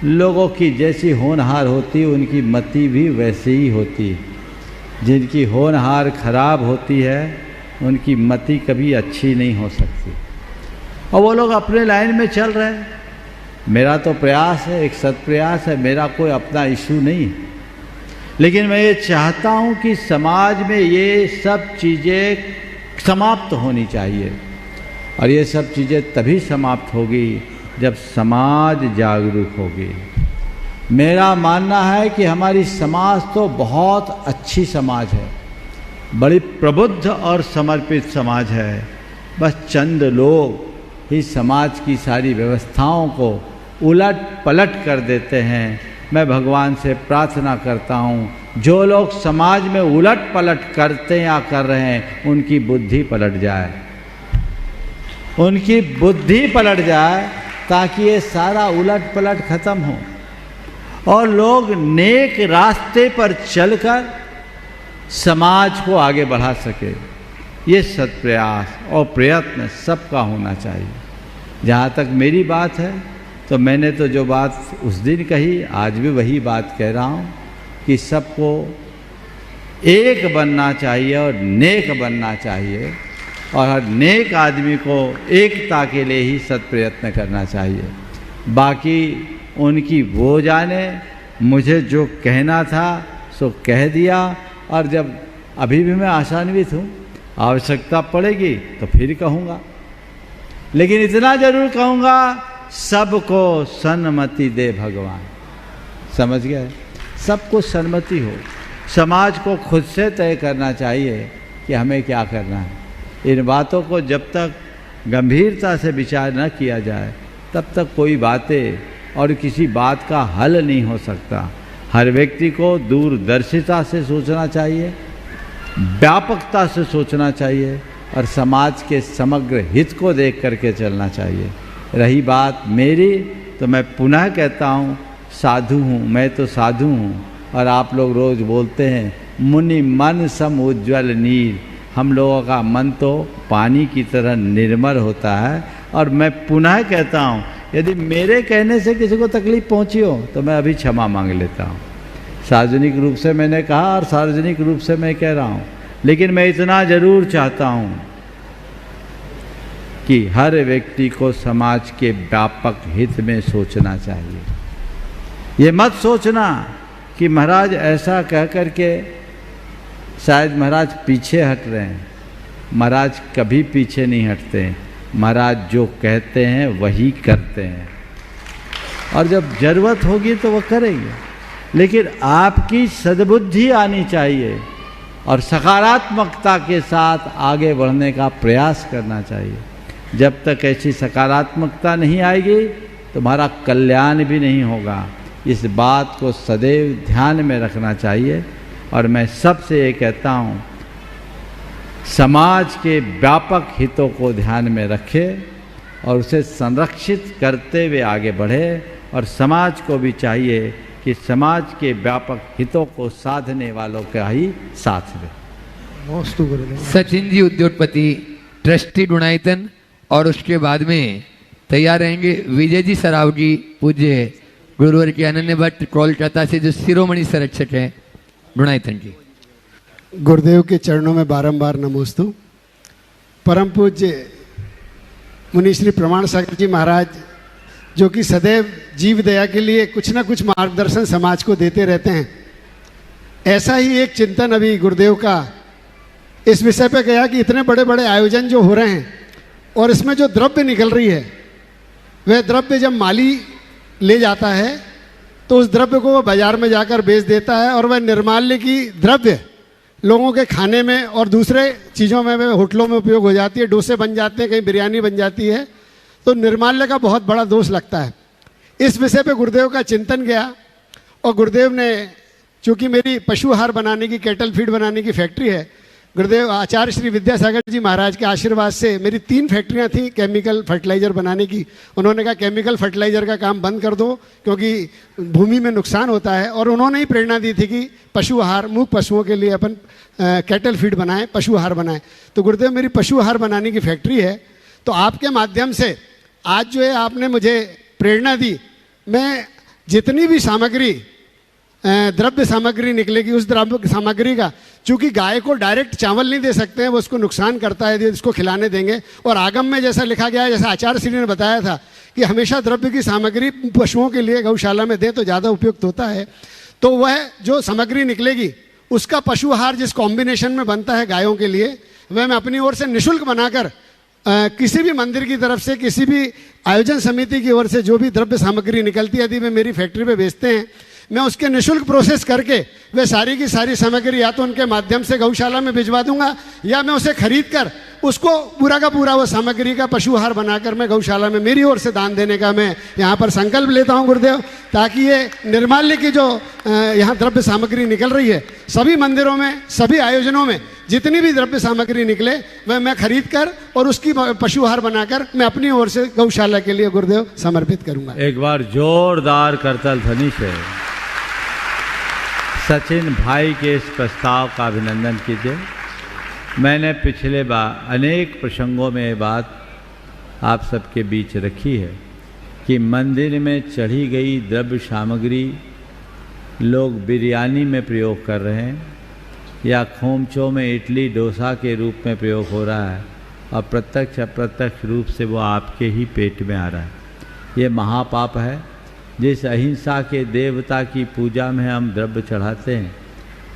लोगों की जैसी होनहार होती उनकी मति भी वैसी ही होती। जिनकी होनहार खराब होती है उनकी मति कभी अच्छी नहीं हो सकती, और वो लोग अपने लाइन में चल रहे हैं। मेरा तो प्रयास है, एक सत प्रयास है, मेरा कोई अपना इशू नहीं, लेकिन मैं ये चाहता हूँ कि समाज में ये सब चीज़ें समाप्त होनी चाहिए, और ये सब चीज़ें तभी समाप्त होगी जब समाज जागरूक होगी। मेरा मानना है कि हमारी समाज तो बहुत अच्छी समाज है, बड़ी प्रबुद्ध और समर्पित समाज है, बस चंद लोग ही समाज की सारी व्यवस्थाओं को उलट पलट कर देते हैं। मैं भगवान से प्रार्थना करता हूँ जो लोग समाज में उलट पलट करते या कर रहे हैं उनकी बुद्धि पलट जाए, उनकी बुद्धि पलट जाए, ताकि ये सारा उलट पलट खत्म हो और लोग नेक रास्ते पर चलकर समाज को आगे बढ़ा सके। ये सत्प्रयास और प्रयत्न सबका होना चाहिए। जहाँ तक मेरी बात है तो मैंने तो जो बात उस दिन कही आज भी वही बात कह रहा हूँ कि सबको एक बनना चाहिए और नेक बनना चाहिए, और हर नेक आदमी को एकता के लिए ही सत्प्रयत्न करना चाहिए। बाकी उनकी वो जाने, मुझे जो कहना था सो कह दिया, और जब अभी भी मैं आशान्वित हूँ, आवश्यकता पड़ेगी तो फिर कहूँगा, लेकिन इतना जरूर कहूँगा सबको सन्मति दे भगवान। समझ गए? सबको सन्मति हो। समाज को खुद से तय करना चाहिए कि हमें क्या करना है। इन बातों को जब तक गंभीरता से विचार न किया जाए तब तक कोई बातें और किसी बात का हल नहीं हो सकता। हर व्यक्ति को दूरदर्शिता से सोचना चाहिए, व्यापकता से सोचना चाहिए, और समाज के समग्र हित को देख करके चलना चाहिए। रही बात मेरी, तो मैं पुनः कहता हूँ साधु हूँ, मैं तो साधु हूँ, और आप लोग रोज़ बोलते हैं मुनि मन सम उज्ज्वल नीर। हम लोगों का मन तो पानी की तरह निर्मल होता है, और मैं पुनः कहता हूँ यदि मेरे कहने से किसी को तकलीफ पहुँची हो तो मैं अभी क्षमा मांग लेता हूँ। सार्वजनिक रूप से मैंने कहा और सार्वजनिक रूप से मैं कह रहा हूँ, लेकिन मैं इतना जरूर चाहता हूँ कि हर व्यक्ति को समाज के व्यापक हित में सोचना चाहिए। ये मत सोचना कि महाराज ऐसा कह करके शायद महाराज पीछे हट रहे हैं। महाराज कभी पीछे नहीं हटते हैं। महाराज जो कहते हैं वही करते हैं, और जब जरूरत होगी तो वो करेंगे, लेकिन आपकी सद्बुद्धि आनी चाहिए और सकारात्मकता के साथ आगे बढ़ने का प्रयास करना चाहिए। जब तक ऐसी सकारात्मकता नहीं आएगी तो हमारा कल्याण भी नहीं होगा। इस बात को सदैव ध्यान में रखना चाहिए, और मैं सबसे ये कहता हूँ समाज के व्यापक हितों को ध्यान में रखे और उसे संरक्षित करते हुए आगे बढ़े, और समाज को भी चाहिए कि समाज के व्यापक हितों को साधने वालों का ही साथ दे। सचिन जी उद्योगपति, ट्रस्टी डुनाइतन, और उसके बाद में तैयार रहेंगे विजय जी सरावगी, पूज्य गुरुवर के अनन्य भट्ट कोलकाता से जो शिरोमणि संरक्षक हैं, गुणायतन की। गुरुदेव के चरणों में बारंबार नमोस्तु। परम पूज्य मुनि श्री प्रमाण सागर जी महाराज, जो कि सदैव जीव दया के लिए कुछ ना कुछ मार्गदर्शन समाज को देते रहते हैं, ऐसा ही एक चिंतन अभी गुरुदेव का इस विषय पे गया कि इतने बड़े बड़े आयोजन जो हो रहे हैं और इसमें जो द्रव्य निकल रही है, वह द्रव्य जब माली ले जाता है तो उस द्रव्य को वह बाजार में जाकर बेच देता है और वह निर्माल्य की द्रव्य लोगों के खाने में और दूसरे चीज़ों में, होटलों में उपयोग हो जाती है, डोसे बन जाते हैं, कहीं बिरयानी बन जाती है, तो निर्माल्य का बहुत बड़ा दोष लगता है। इस विषय पे गुरुदेव का चिंतन गया और गुरुदेव ने, चूँकि मेरी पशु आहार बनाने की, कैटल फीड बनाने की फैक्ट्री है, गुरुदेव आचार्य श्री विद्यासागर जी महाराज के आशीर्वाद से मेरी 3 फैक्ट्रियां थी केमिकल फर्टिलाइज़र बनाने की। उन्होंने कहा केमिकल फर्टिलाइज़र का काम बंद कर दो क्योंकि भूमि में नुकसान होता है, और उन्होंने ही प्रेरणा दी थी कि पशु आहार, मूक पशुओं के लिए अपन कैटल फीड बनाएं, पशु आहार बनाएं। तो गुरुदेव मेरी पशु आहार बनाने की फैक्ट्री है, तो आपके माध्यम से आज जो है आपने मुझे प्रेरणा दी, मैं जितनी भी सामग्री, द्रव्य सामग्री निकलेगी, उस द्रव्य सामग्री का, चूंकि गाय को डायरेक्ट चावल नहीं दे सकते हैं, वो उसको नुकसान करता है, इसको खिलाने देंगे। और आगम में जैसा लिखा गया है, जैसा आचार्य श्री ने बताया था कि हमेशा द्रव्य की सामग्री पशुओं के लिए गौशाला में दें तो ज़्यादा उपयुक्त होता है। तो वह जो सामग्री निकलेगी उसका पशु आहार जिस कॉम्बिनेशन में बनता है गायों के लिए, वह मैं अपनी ओर से निःशुल्क बनाकर किसी भी मंदिर की तरफ से, किसी भी आयोजन समिति की ओर से जो भी द्रव्य सामग्री निकलती है, यदि वे मेरी फैक्ट्री पे बेचते हैं, मैं उसके निःशुल्क प्रोसेस करके वे सारी की सारी सामग्री या तो उनके माध्यम से गौशाला में भिजवा दूंगा, या मैं उसे खरीद कर उसको पूरा का पूरा वो सामग्री का पशु आहार बनाकर मैं गौशाला में मेरी ओर से दान देने का मैं यहाँ पर संकल्प लेता हूँ गुरुदेव, ताकि ये निर्माल्य की जो यहाँ द्रव्य सामग्री निकल रही है, सभी मंदिरों में, सभी आयोजनों में जितनी भी द्रव्य सामग्री निकले वह मैं खरीद कर और उसकी पशु आहार बनाकर मैं अपनी ओर से गौशाला के लिए गुरुदेव समर्पित करूँगा। एक बार जोरदार करतल ध्वनि से सचिन भाई के इस प्रस्ताव का अभिनंदन कीजिए। मैंने पिछले बार अनेक प्रसंगों में ये बात आप सबके बीच रखी है कि मंदिर में चढ़ी गई द्रव्य सामग्री लोग बिरयानी में प्रयोग कर रहे हैं या खोमचों में इडली डोसा के रूप में प्रयोग हो रहा है, और प्रत्यक्ष अप्रत्यक्ष रूप से वो आपके ही पेट में आ रहा है। ये महापाप है। जिस अहिंसा के देवता की पूजा में हम द्रव्य चढ़ाते हैं,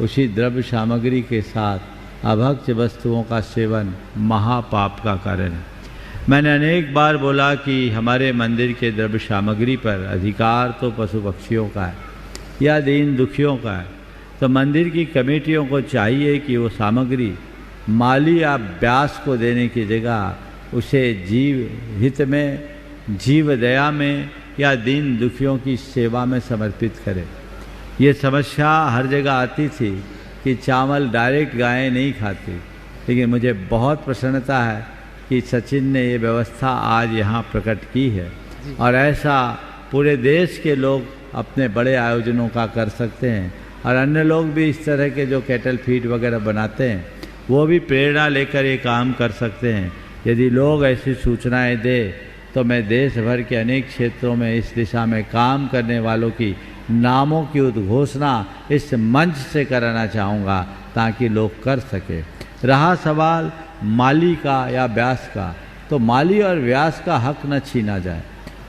उसी द्रव्य सामग्री के साथ अभक्ष्य वस्तुओं का सेवन महापाप का कारण है। मैंने अनेक बार बोला कि हमारे मंदिर के द्रव्य सामग्री पर अधिकार तो पशु पक्षियों का है या दीन दुखियों का है, तो मंदिर की कमेटियों को चाहिए कि वो सामग्री माली या व्यास को देने की जगह उसे जीव हित में, जीव दया में या दीन दुखियों की सेवा में समर्पित करें। ये समस्या हर जगह आती थी कि चावल डायरेक्ट गायें नहीं खाती, लेकिन मुझे बहुत प्रसन्नता है कि सचिन ने ये व्यवस्था आज यहाँ प्रकट की है, और ऐसा पूरे देश के लोग अपने बड़े आयोजनों का कर सकते हैं, और अन्य लोग भी इस तरह के जो कैटल फीड वगैरह बनाते हैं वो भी प्रेरणा लेकर ये काम कर सकते हैं। यदि लोग ऐसी सूचनाएं दें तो मैं देश भर के अनेक क्षेत्रों में इस दिशा में काम करने वालों की नामों की उद्घोषणा इस मंच से कराना चाहूँगा ताकि लोग कर सके। रहा सवाल माली का या व्यास का, तो माली और व्यास का हक न छीना जाए,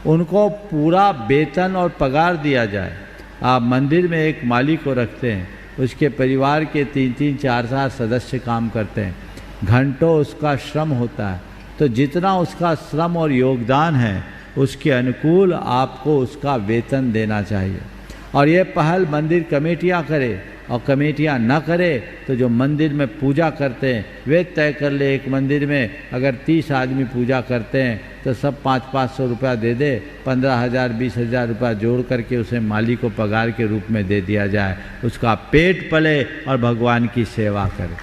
उनको पूरा वेतन और पगार दिया जाए। आप मंदिर में एक माली को रखते हैं, उसके परिवार के 3-3, 4-4 सदस्य काम करते हैं, घंटों उसका श्रम होता है, तो जितना उसका श्रम और योगदान है उसके अनुकूल आपको उसका वेतन देना चाहिए। और ये पहल मंदिर कमेटियां करे, और कमेटियां न करे तो जो मंदिर में पूजा करते हैं वे तय कर ले। एक मंदिर में अगर 30 आदमी पूजा करते हैं तो सब 500-500 रुपया दे दे, 15,000 20,000 रुपया जोड़ करके उसे माली को पगार के रूप में दे दिया जाए, उसका पेट पले और भगवान की सेवा करे।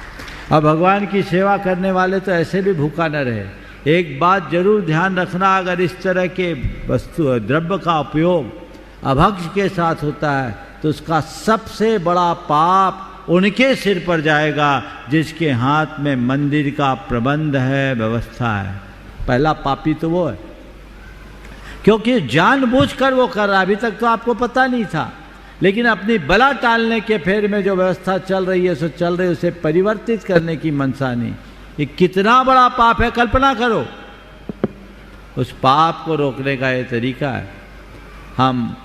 और भगवान की सेवा करने वाले तो ऐसे भी भूखा न रहे। एक बात जरूर ध्यान रखना, अगर इस तरह के वस्तु द्रव्य का उपयोग अभक्ष्य के साथ होता है तो उसका सबसे बड़ा पाप उनके सिर पर जाएगा जिसके हाथ में मंदिर का प्रबंध है, व्यवस्था है। पहला पापी तो वो है। क्योंकि जानबूझकर वो कर रहा, अभी तक तो आपको पता नहीं था, लेकिन अपनी बला टालने के फेर में जो व्यवस्था चल रही है सो चल रही है, उसे परिवर्तित करने की मनसा नहीं। ये कितना बड़ा पाप है, कल्पना करो। उस पाप को रोकने का ये तरीका है। हम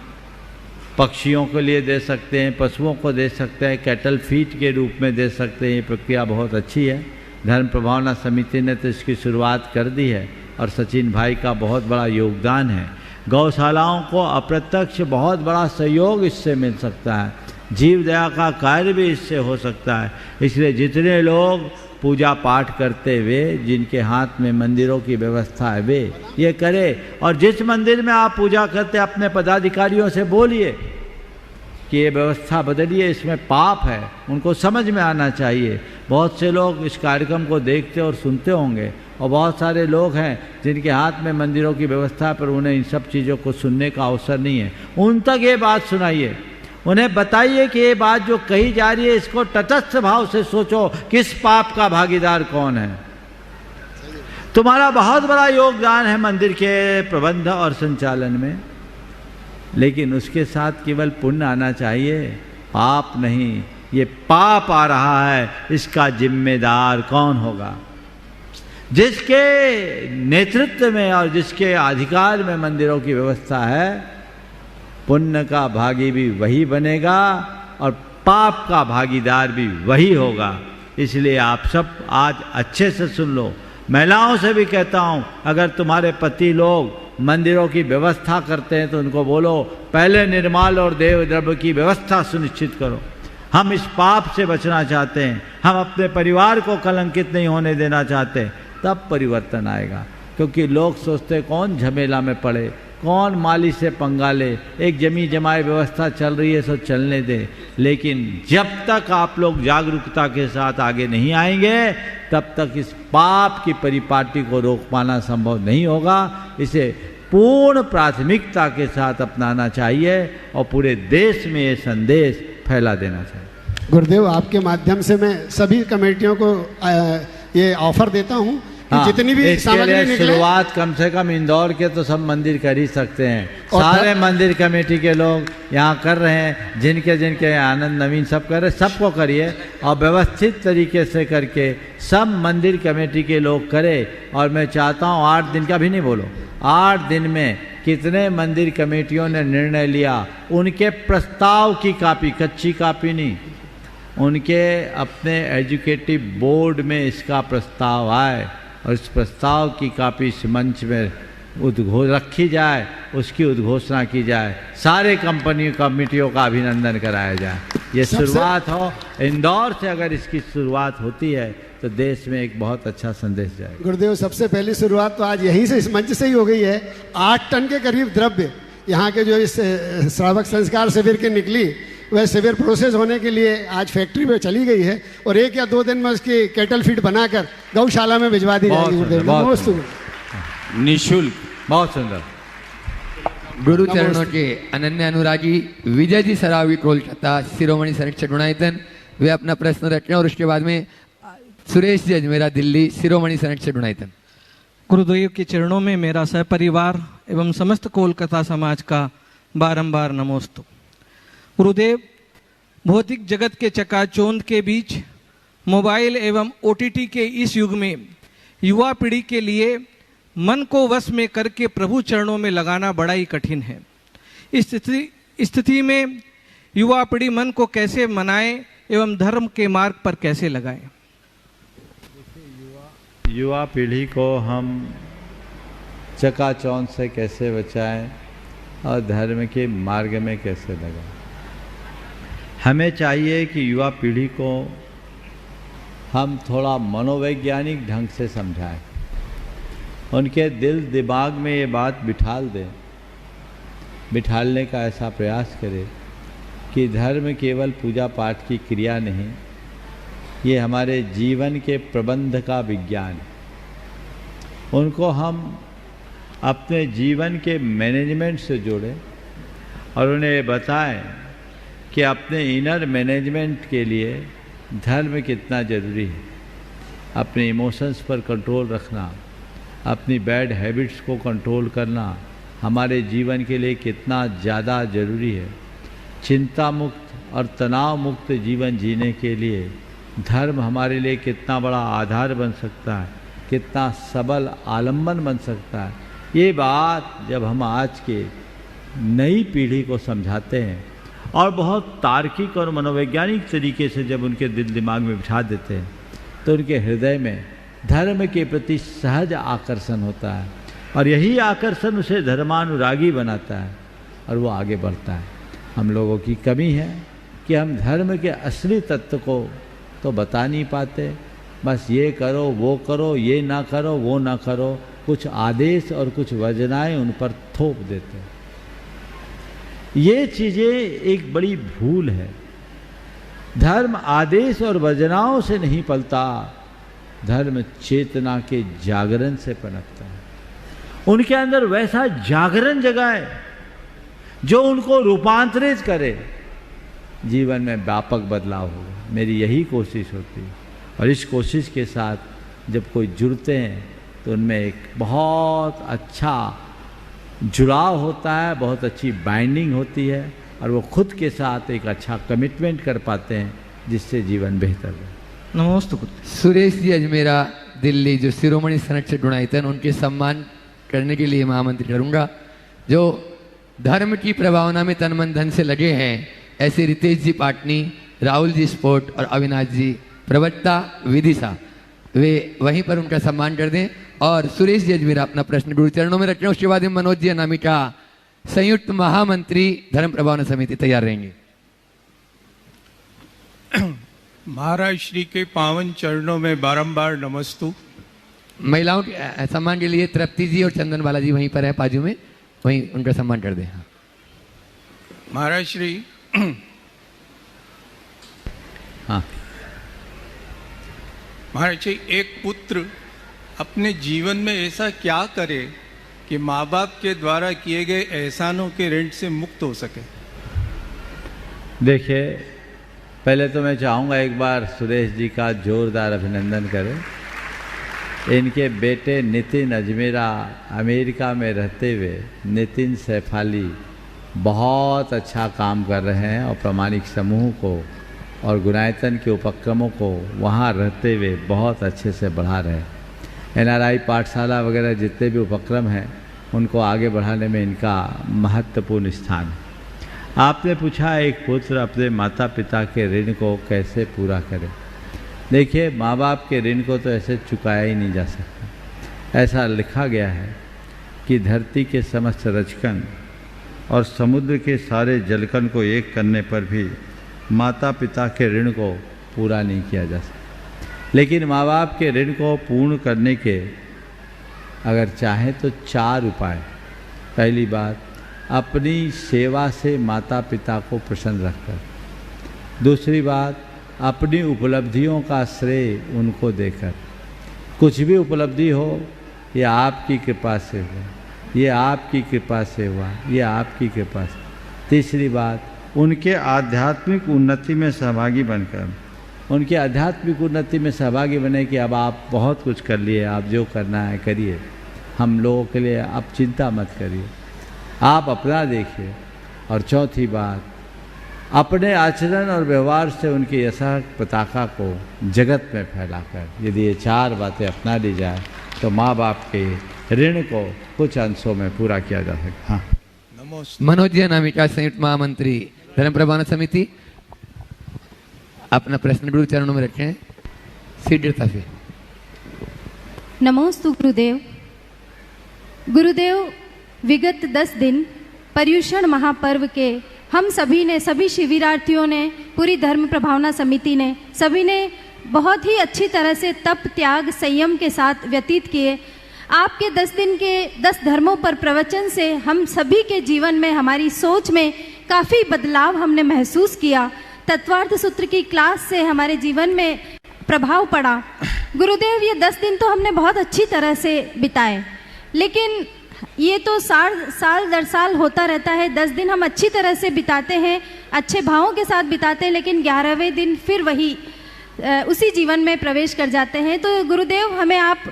पक्षियों के लिए दे सकते हैं, पशुओं को दे सकते हैं, कैटल फीड के रूप में दे सकते हैं। ये प्रक्रिया बहुत अच्छी है। धर्म प्रभावना समिति ने तो इसकी शुरुआत कर दी है और सचिन भाई का बहुत बड़ा योगदान है। गौशालाओं को अप्रत्यक्ष बहुत बड़ा सहयोग इससे मिल सकता है, जीव दया का कार्य भी इससे हो सकता है। इसलिए जितने लोग पूजा पाठ करते हुए, जिनके हाथ में मंदिरों की व्यवस्था है, वे ये करें। और जिस मंदिर में आप पूजा करते हैं अपने पदाधिकारियों से बोलिए कि ये व्यवस्था बदलिए, इसमें पाप है, उनको समझ में आना चाहिए। बहुत से लोग इस कार्यक्रम को देखते और सुनते होंगे और बहुत सारे लोग हैं जिनके हाथ में मंदिरों की व्यवस्था पर उन्हें इन सब चीज़ों को सुनने का अवसर नहीं है। उन तक ये बात सुनाइए, उन्हें बताइए कि ये बात जो कही जा रही है इसको तटस्थ भाव से सोचो, किस पाप का भागीदार कौन है। तुम्हारा बहुत बड़ा योगदान है मंदिर के प्रबंध और संचालन में, लेकिन उसके साथ केवल पुण्य आना चाहिए, पाप नहीं। ये पाप आ रहा है, इसका जिम्मेदार कौन होगा? जिसके नेतृत्व में और जिसके अधिकार में मंदिरों की व्यवस्था है, पुण्य का भागी भी वही बनेगा और पाप का भागीदार भी वही होगा। इसलिए आप सब आज अच्छे से सुन लो। महिलाओं से भी कहता हूँ, अगर तुम्हारे पति लोग मंदिरों की व्यवस्था करते हैं तो उनको बोलो पहले निर्माल और देव द्रव्य की व्यवस्था सुनिश्चित करो। हम इस पाप से बचना चाहते हैं, हम अपने परिवार को कलंकित नहीं होने देना चाहते, तब परिवर्तन आएगा। क्योंकि लोग सोचते कौन झमेला में पड़े, कौन माली से पंगा ले, एक जमी जमाई व्यवस्था चल रही है सो चलने दे। लेकिन जब तक आप लोग जागरूकता के साथ आगे नहीं आएंगे तब तक इस पाप की परिपाटी को रोक पाना संभव नहीं होगा। इसे पूर्ण प्राथमिकता के साथ अपनाना चाहिए और पूरे देश में ये संदेश फैला देना चाहिए। गुरुदेव, आपके माध्यम से मैं सभी कमेटियों को ये ऑफर देता हूँ कि जितनी भी सामग्री निकले, शुरुआत कम से कम इंदौर के तो सब मंदिर कर ही सकते हैं। सारे मंदिर कमेटी के लोग यहाँ कर रहे हैं, जिनके जिनके आनंद नवीन सब कर रहे हैं, सबको करिए और व्यवस्थित तरीके से करके सब मंदिर कमेटी के लोग करें। और मैं चाहता हूँ 8 दिन का भी नहीं बोलो, 8 दिन में कितने मंदिर कमेटियों ने निर्णय लिया, उनके प्रस्ताव की कॉपी, कच्ची कॉपी नहीं, उनके अपने एजुकेटिव बोर्ड में इसका प्रस्ताव आए और इस प्रस्ताव की कॉपी इस मंच में रखी जाए, उसकी उद्घोषणा की जाए, सारे कंपनी कमेटियों का अभिनंदन कराया जाए। ये शुरुआत हो इंदौर से, अगर इसकी शुरुआत होती है तो देश में एक बहुत अच्छा संदेश जाएगा। गुरुदेव, सबसे पहली शुरुआत तो आज यहीं से, इस मंच से ही हो गई है। 8 टन के करीब द्रव्य यहाँ के जो इस श्रावक संस्कार शिविर के निकली, वह शिविर प्रोसेस होने के लिए आज फैक्ट्री में चली गई है और 1 या 2 दिन में उसकी कैटल फीड बनाकर गौशाला में भिजवा दी जाएगी। निःशुल्क, बहुत सुंदर। गुरु चरणों के अनन्य अनुरागी विजय जी सरावी कोलकाता शिरोमणि संरक्षक गुणायतन, वे अपना प्रश्न रखें और उसके बाद में सुरेश जी अजमेरा दिल्ली शिरोमणि संरक्षक गुणायतन। गुरुदेव के चरणों में मेरा सहपरिवार एवं समस्त कोलकाता समाज का बारंबार नमोस्तु। गुरुदेव, भौतिक जगत के चकाचौंध के बीच मोबाइल एवं OTT के इस युग में युवा पीढ़ी के लिए मन को वश में करके प्रभु चरणों में लगाना बड़ा ही कठिन है। इस स्थिति में युवा पीढ़ी मन को कैसे मनाए एवं धर्म के मार्ग पर कैसे लगाए? युवा पीढ़ी को हम चकाचौंध से कैसे बचाएं और धर्म के मार्ग में कैसे लगाएं? हमें चाहिए कि युवा पीढ़ी को हम थोड़ा मनोवैज्ञानिक ढंग से समझाएं, उनके दिल दिमाग में ये बात बिठाल दें, बिठालने का ऐसा प्रयास करें कि धर्म केवल पूजा पाठ की क्रिया नहीं, ये हमारे जीवन के प्रबंध का विज्ञान है। उनको हम अपने जीवन के मैनेजमेंट से जोड़ें और उन्हें बताएं कि अपने इनर मैनेजमेंट के लिए धर्म कितना ज़रूरी है। अपने इमोशंस पर कंट्रोल रखना, अपनी बैड हैबिट्स को कंट्रोल करना, हमारे जीवन के लिए कितना ज़्यादा जरूरी है। चिंता मुक्त और तनाव मुक्त जीवन जीने के लिए धर्म हमारे लिए कितना बड़ा आधार बन सकता है, कितना सबल आलम्बन बन सकता है। ये बात जब हम आज के नई पीढ़ी को समझाते हैं और बहुत तार्किक और मनोवैज्ञानिक तरीके से जब उनके दिल दिमाग में बिठा देते हैं, तो उनके हृदय में धर्म के प्रति सहज आकर्षण होता है और यही आकर्षण उसे धर्मानुरागी बनाता है और वो आगे बढ़ता है। हम लोगों की कमी है कि हम धर्म के असली तत्व को तो बता नहीं पाते, बस ये करो वो करो, ये ना करो वो ना करो, कुछ आदेश और कुछ वजनाएं उन पर थोप देते हैं। ये चीज़ें एक बड़ी भूल है। धर्म आदेश और वजनाओं से नहीं पलता, धर्म चेतना के जागरण से पनपता है। उनके अंदर वैसा जागरण जगाए जो उनको रूपांतरित करे, जीवन में व्यापक बदलाव होगा। मेरी यही कोशिश होती है और इस कोशिश के साथ जब कोई जुड़ते हैं तो उनमें एक बहुत अच्छा जुड़ाव होता है, बहुत अच्छी बाइंडिंग होती है और वो खुद के साथ एक अच्छा कमिटमेंट कर पाते हैं जिससे जीवन बेहतर है। नमस्ते। सुरेश जी अजमेरा दिल्ली जो शिरोमणि संरक्षक गुणायतन, उनके सम्मान करने के लिए मैं आमंत्रित करूंगा। जो धर्म की प्रभावना में तन मन धन से लगे हैं, ऐसे रितेश जी पाटनी, राहुल जी स्पोर्ट और अविनाश जी प्रवक्ता विदिशा, वे वहीं पर उनका सम्मान कर दें। और सुरेश जी अजमेरा अपना प्रश्न गुरु चरणों में रखें। उसके बाद मनोज जी अनामिका संयुक्त महामंत्री धर्म प्रभावना समिति तैयार रहेंगे। महाराज श्री के पावन चरणों में बारंबार नमस्तु। महिलाओं के सम्मान के लिए तृप्ति जी और चंदन बाला जी वहीं पर है बाजू में, वहीं उनका सम्मान कर दें। हाँ। महाराज श्री, हाँ महाराज जी, एक पुत्र अपने जीवन में ऐसा क्या करे कि माँ बाप के द्वारा किए गए एहसानों के ऋण से मुक्त हो सके? देखिए, पहले तो मैं चाहूँगा एक बार सुरेश जी का जोरदार अभिनंदन करें। इनके बेटे नितिन अजमेरा अमेरिका में रहते हुए नितिन सैफाली बहुत अच्छा काम कर रहे हैं और प्रामाणिक समूह को और गुणायतन के उपक्रमों को वहाँ रहते हुए बहुत अच्छे से बढ़ा रहे हैं। NRI पाठशाला वगैरह जितने भी उपक्रम हैं उनको आगे बढ़ाने में इनका महत्वपूर्ण स्थान है। आपने पूछा एक पुत्र अपने माता पिता के ऋण को कैसे पूरा करे। देखिए, माँ बाप के ऋण को तो ऐसे चुकाया ही नहीं जा सकता। ऐसा लिखा गया है कि धरती के समस्त रचकन और समुद्र के सारे जलकन को एक करने पर भी माता पिता के ऋण को पूरा नहीं किया जा सकता। लेकिन माँ बाप के ऋण को पूर्ण करने के अगर चाहें तो 4 उपाय। पहली बात, अपनी सेवा से माता पिता को प्रसन्न रखकर। दूसरी बात, अपनी उपलब्धियों का श्रेय उनको देकर। कुछ भी उपलब्धि हो, ये आपकी कृपा से हुआ, ये आपकी कृपा से हुआ, ये आपकी कृपा से। तीसरी बात, उनके आध्यात्मिक उन्नति में सहभागी बनकर। उनके आध्यात्मिक उन्नति में सहभागी बने कि अब आप बहुत कुछ कर लिए, आप जो करना है करिए, हम लोगों के लिए आप चिंता मत करिए, आप अपना देखिए। और चौथी बात, अपने आचरण और व्यवहार से उनकी यशक पताका को जगत में फैलाकर। यदि ये 4 बातें अपना ली जाए तो माँ बाप के ऋण को कुछ अंशों में पूरा किया जा सकता। हाँ। मनोज जी अनामिका संयुक्त महामंत्री धर्म प्रभावना समिति, अपना प्रश्न गुरु चरणों में रखें शीघ्रता से। नमोस्तु गुरुदेव। गुरुदेव, विगत 10 दिन पर्युषण महापर्व के हम सभी ने, सभी शिविरार्थियों ने, पूरी धर्म प्रभावना समिति ने, सभी ने बहुत ही अच्छी तरह से तप, त्याग, संयम के साथ व्यतीत किए। आपके 10 दिन के 10 धर्मों पर प्रवचन से हम सभी के जीवन में, हमारी सोच में काफ़ी बदलाव हमने महसूस किया। तत्वार्थ सूत्र की क्लास से हमारे जीवन में प्रभाव पड़ा। गुरुदेव, ये 10 दिन तो हमने बहुत अच्छी तरह से बिताए, लेकिन ये तो साल दर साल होता रहता है। 10 दिन हम अच्छी तरह से बिताते हैं, अच्छे भावों के साथ बिताते हैं, लेकिन 11वें दिन फिर वही उसी जीवन में प्रवेश कर जाते हैं। तो गुरुदेव, हमें आप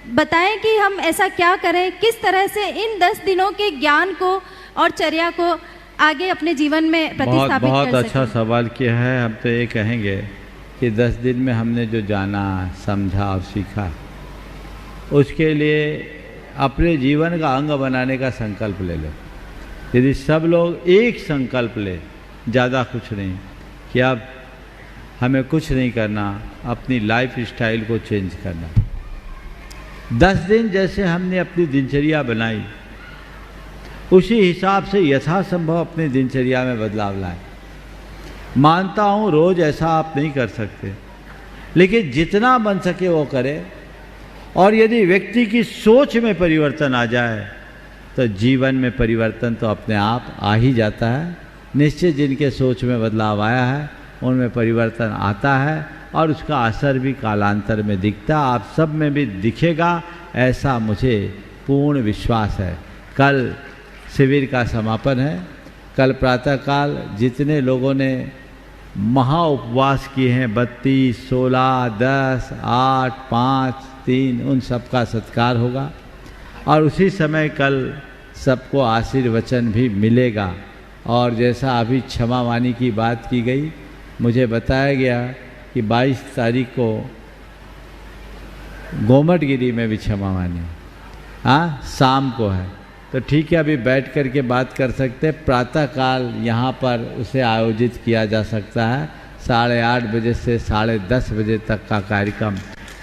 बताएं कि हम ऐसा क्या करें, किस तरह से इन 10 दिनों के ज्ञान को और चर्या को आगे अपने जीवन में प्रतिस्थापित बहुत कर अच्छा सकें। सवाल किया है। हम तो ये कहेंगे कि 10 दिन में हमने जो जाना, समझा और सीखा, उसके लिए अपने जीवन का अंग बनाने का संकल्प ले लो। यदि सब लोग एक संकल्प ले, ज़्यादा कुछ नहीं, कि अब हमें कुछ नहीं करना, अपनी लाइफ स्टाइल को चेंज करना। 10 दिन जैसे हमने अपनी दिनचर्या बनाई, उसी हिसाब से यथासंभव अपनी दिनचर्या में बदलाव लाए। मानता हूँ रोज़ ऐसा आप नहीं कर सकते, लेकिन जितना बन सके वो करें। और यदि व्यक्ति की सोच में परिवर्तन आ जाए तो जीवन में परिवर्तन तो अपने आप आ ही जाता है। निश्चित जिनके सोच में बदलाव आया है उनमें परिवर्तन आता है और उसका असर भी कालांतर में दिखता, आप सब में भी दिखेगा, ऐसा मुझे पूर्ण विश्वास है। कल शिविर का समापन है। कल प्रातःकाल जितने लोगों ने महा उपवास किए हैं, 32, 16, 10, 8, 5, 3, उन सब का सत्कार होगा और उसी समय कल सबको आशीर्वचन भी मिलेगा। और जैसा अभी क्षमा वाणी की बात की गई, मुझे बताया गया कि 22 तारीख को गोमटगिरी में भी क्षमा वाणी, हाँ, शाम को है। तो ठीक है, अभी बैठ कर के बात कर सकते हैं। प्रातःकाल यहाँ पर उसे आयोजित किया जा सकता है। 8:30 बजे से 10:30 बजे तक का कार्यक्रम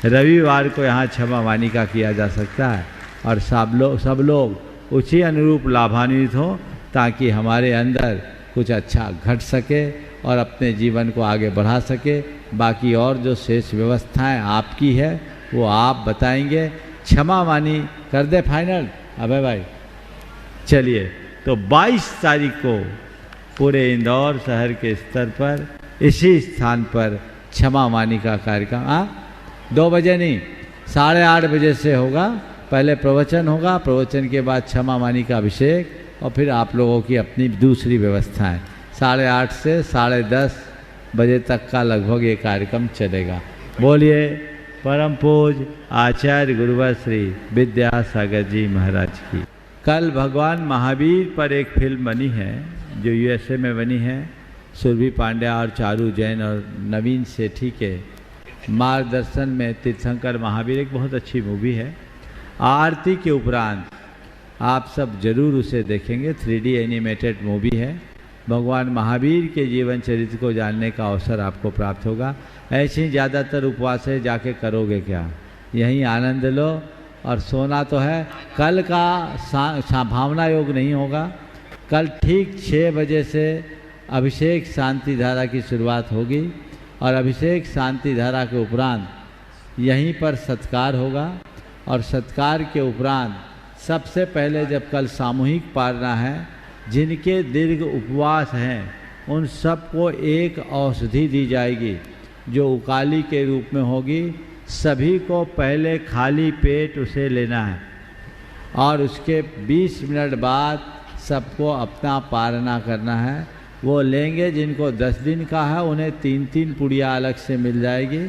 रविवार को यहाँ क्षमा वाणी का किया जा सकता है और सब लोग उसी अनुरूप लाभान्वित हों, ताकि हमारे अंदर कुछ अच्छा घट सके और अपने जीवन को आगे बढ़ा सके। बाकी और जो शेष व्यवस्थाएं आपकी है वो आप बताएंगे। क्षमा वाणी कर दे फाइनल अभय भाई। चलिए, तो 22 तारीख को पूरे इंदौर शहर के स्तर पर इसी स्थान पर क्षमा वाणी का कार्यक्रम 2 बजे नहीं, 8:30 बजे से होगा। पहले प्रवचन होगा, प्रवचन के बाद क्षमा वाणी का अभिषेक और फिर आप लोगों की अपनी दूसरी व्यवस्थाएं। 8:30 से 10:30 बजे तक का लगभग ये कार्यक्रम चलेगा। बोलिए परम पूज्य आचार्य गुरुवर श्री विद्यासागर जी महाराज की। कल भगवान महावीर पर एक फिल्म बनी है जो USA में बनी है, सुरभि पांड्या और चारू जैन और नवीन सेठी के मार्गदर्शन में। तीर्थंकर महावीर एक बहुत अच्छी मूवी है। आरती के उपरांत आप सब जरूर उसे देखेंगे। 3D एनिमेटेड मूवी है। भगवान महावीर के जीवन चरित्र को जानने का अवसर आपको प्राप्त होगा। ऐसे ही ज़्यादातर उपवास है, जाके करोगे क्या, यहीं आनंद लो और सोना तो है। कल का भावना योग नहीं होगा। कल ठीक 6 बजे से अभिषेक शांति धारा की शुरुआत होगी और अभिषेक शांति धारा के उपरांत यहीं पर सत्कार होगा और सत्कार के उपरांत सबसे पहले जब कल सामूहिक पारना है, जिनके दीर्घ उपवास हैं उन सबको एक औषधि दी जाएगी जो उकाली के रूप में होगी। सभी को पहले खाली पेट उसे लेना है और उसके 20 मिनट बाद सबको अपना पारना करना है। वो लेंगे, जिनको 10 दिन का है उन्हें 3-3 पुड़िया अलग से मिल जाएगी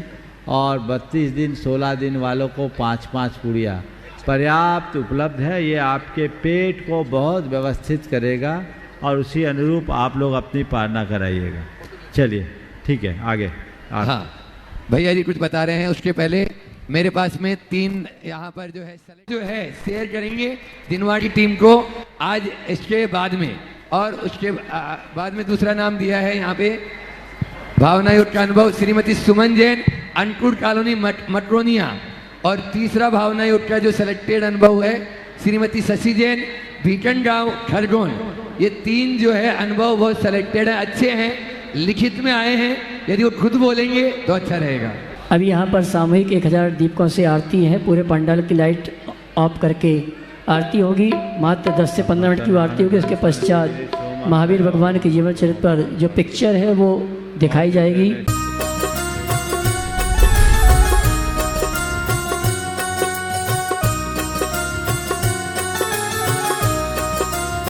और 32 दिन 16 दिन वालों को 5-5 पुड़िया पर्याप्त उपलब्ध है। ये आपके पेट को बहुत व्यवस्थित करेगा और उसी अनुरूप आप लोग अपनी पारना कराइएगा। चलिए ठीक है, आगे। हाँ भैया जी कुछ बता रहे हैं। उसके पहले मेरे पास में 3 यहाँ पर जो है शेयर करेंगे दिनवा की टीम को आज, इसके बाद में, और उसके बाद में दूसरा नाम दिया है यहाँ पे भावना योग का अनुभव श्रीमती सुमन जैन, अन्नकूट कॉलोनी मटरोनिया, और तीसरा भावना योग का जो सेलेक्टेड अनुभव है श्रीमती शशि जैन, भीटन गांव खरगोन। ये 3 जो है अनुभव बहुत सेलेक्टेड है, अच्छे हैं, लिखित में आए हैं। यदि वो खुद बोलेंगे तो अच्छा रहेगा। अभी यहाँ पर सामूहिक 1000 दीपकों से आरती है। पूरे पंडाल की लाइट ऑफ करके आरती होगी। मात्र 10 से 15 मिनट की आरती होगी। उसके पश्चात महावीर भगवान के जीवन चरित्र पर जो पिक्चर है वो दिखाई जाएगी।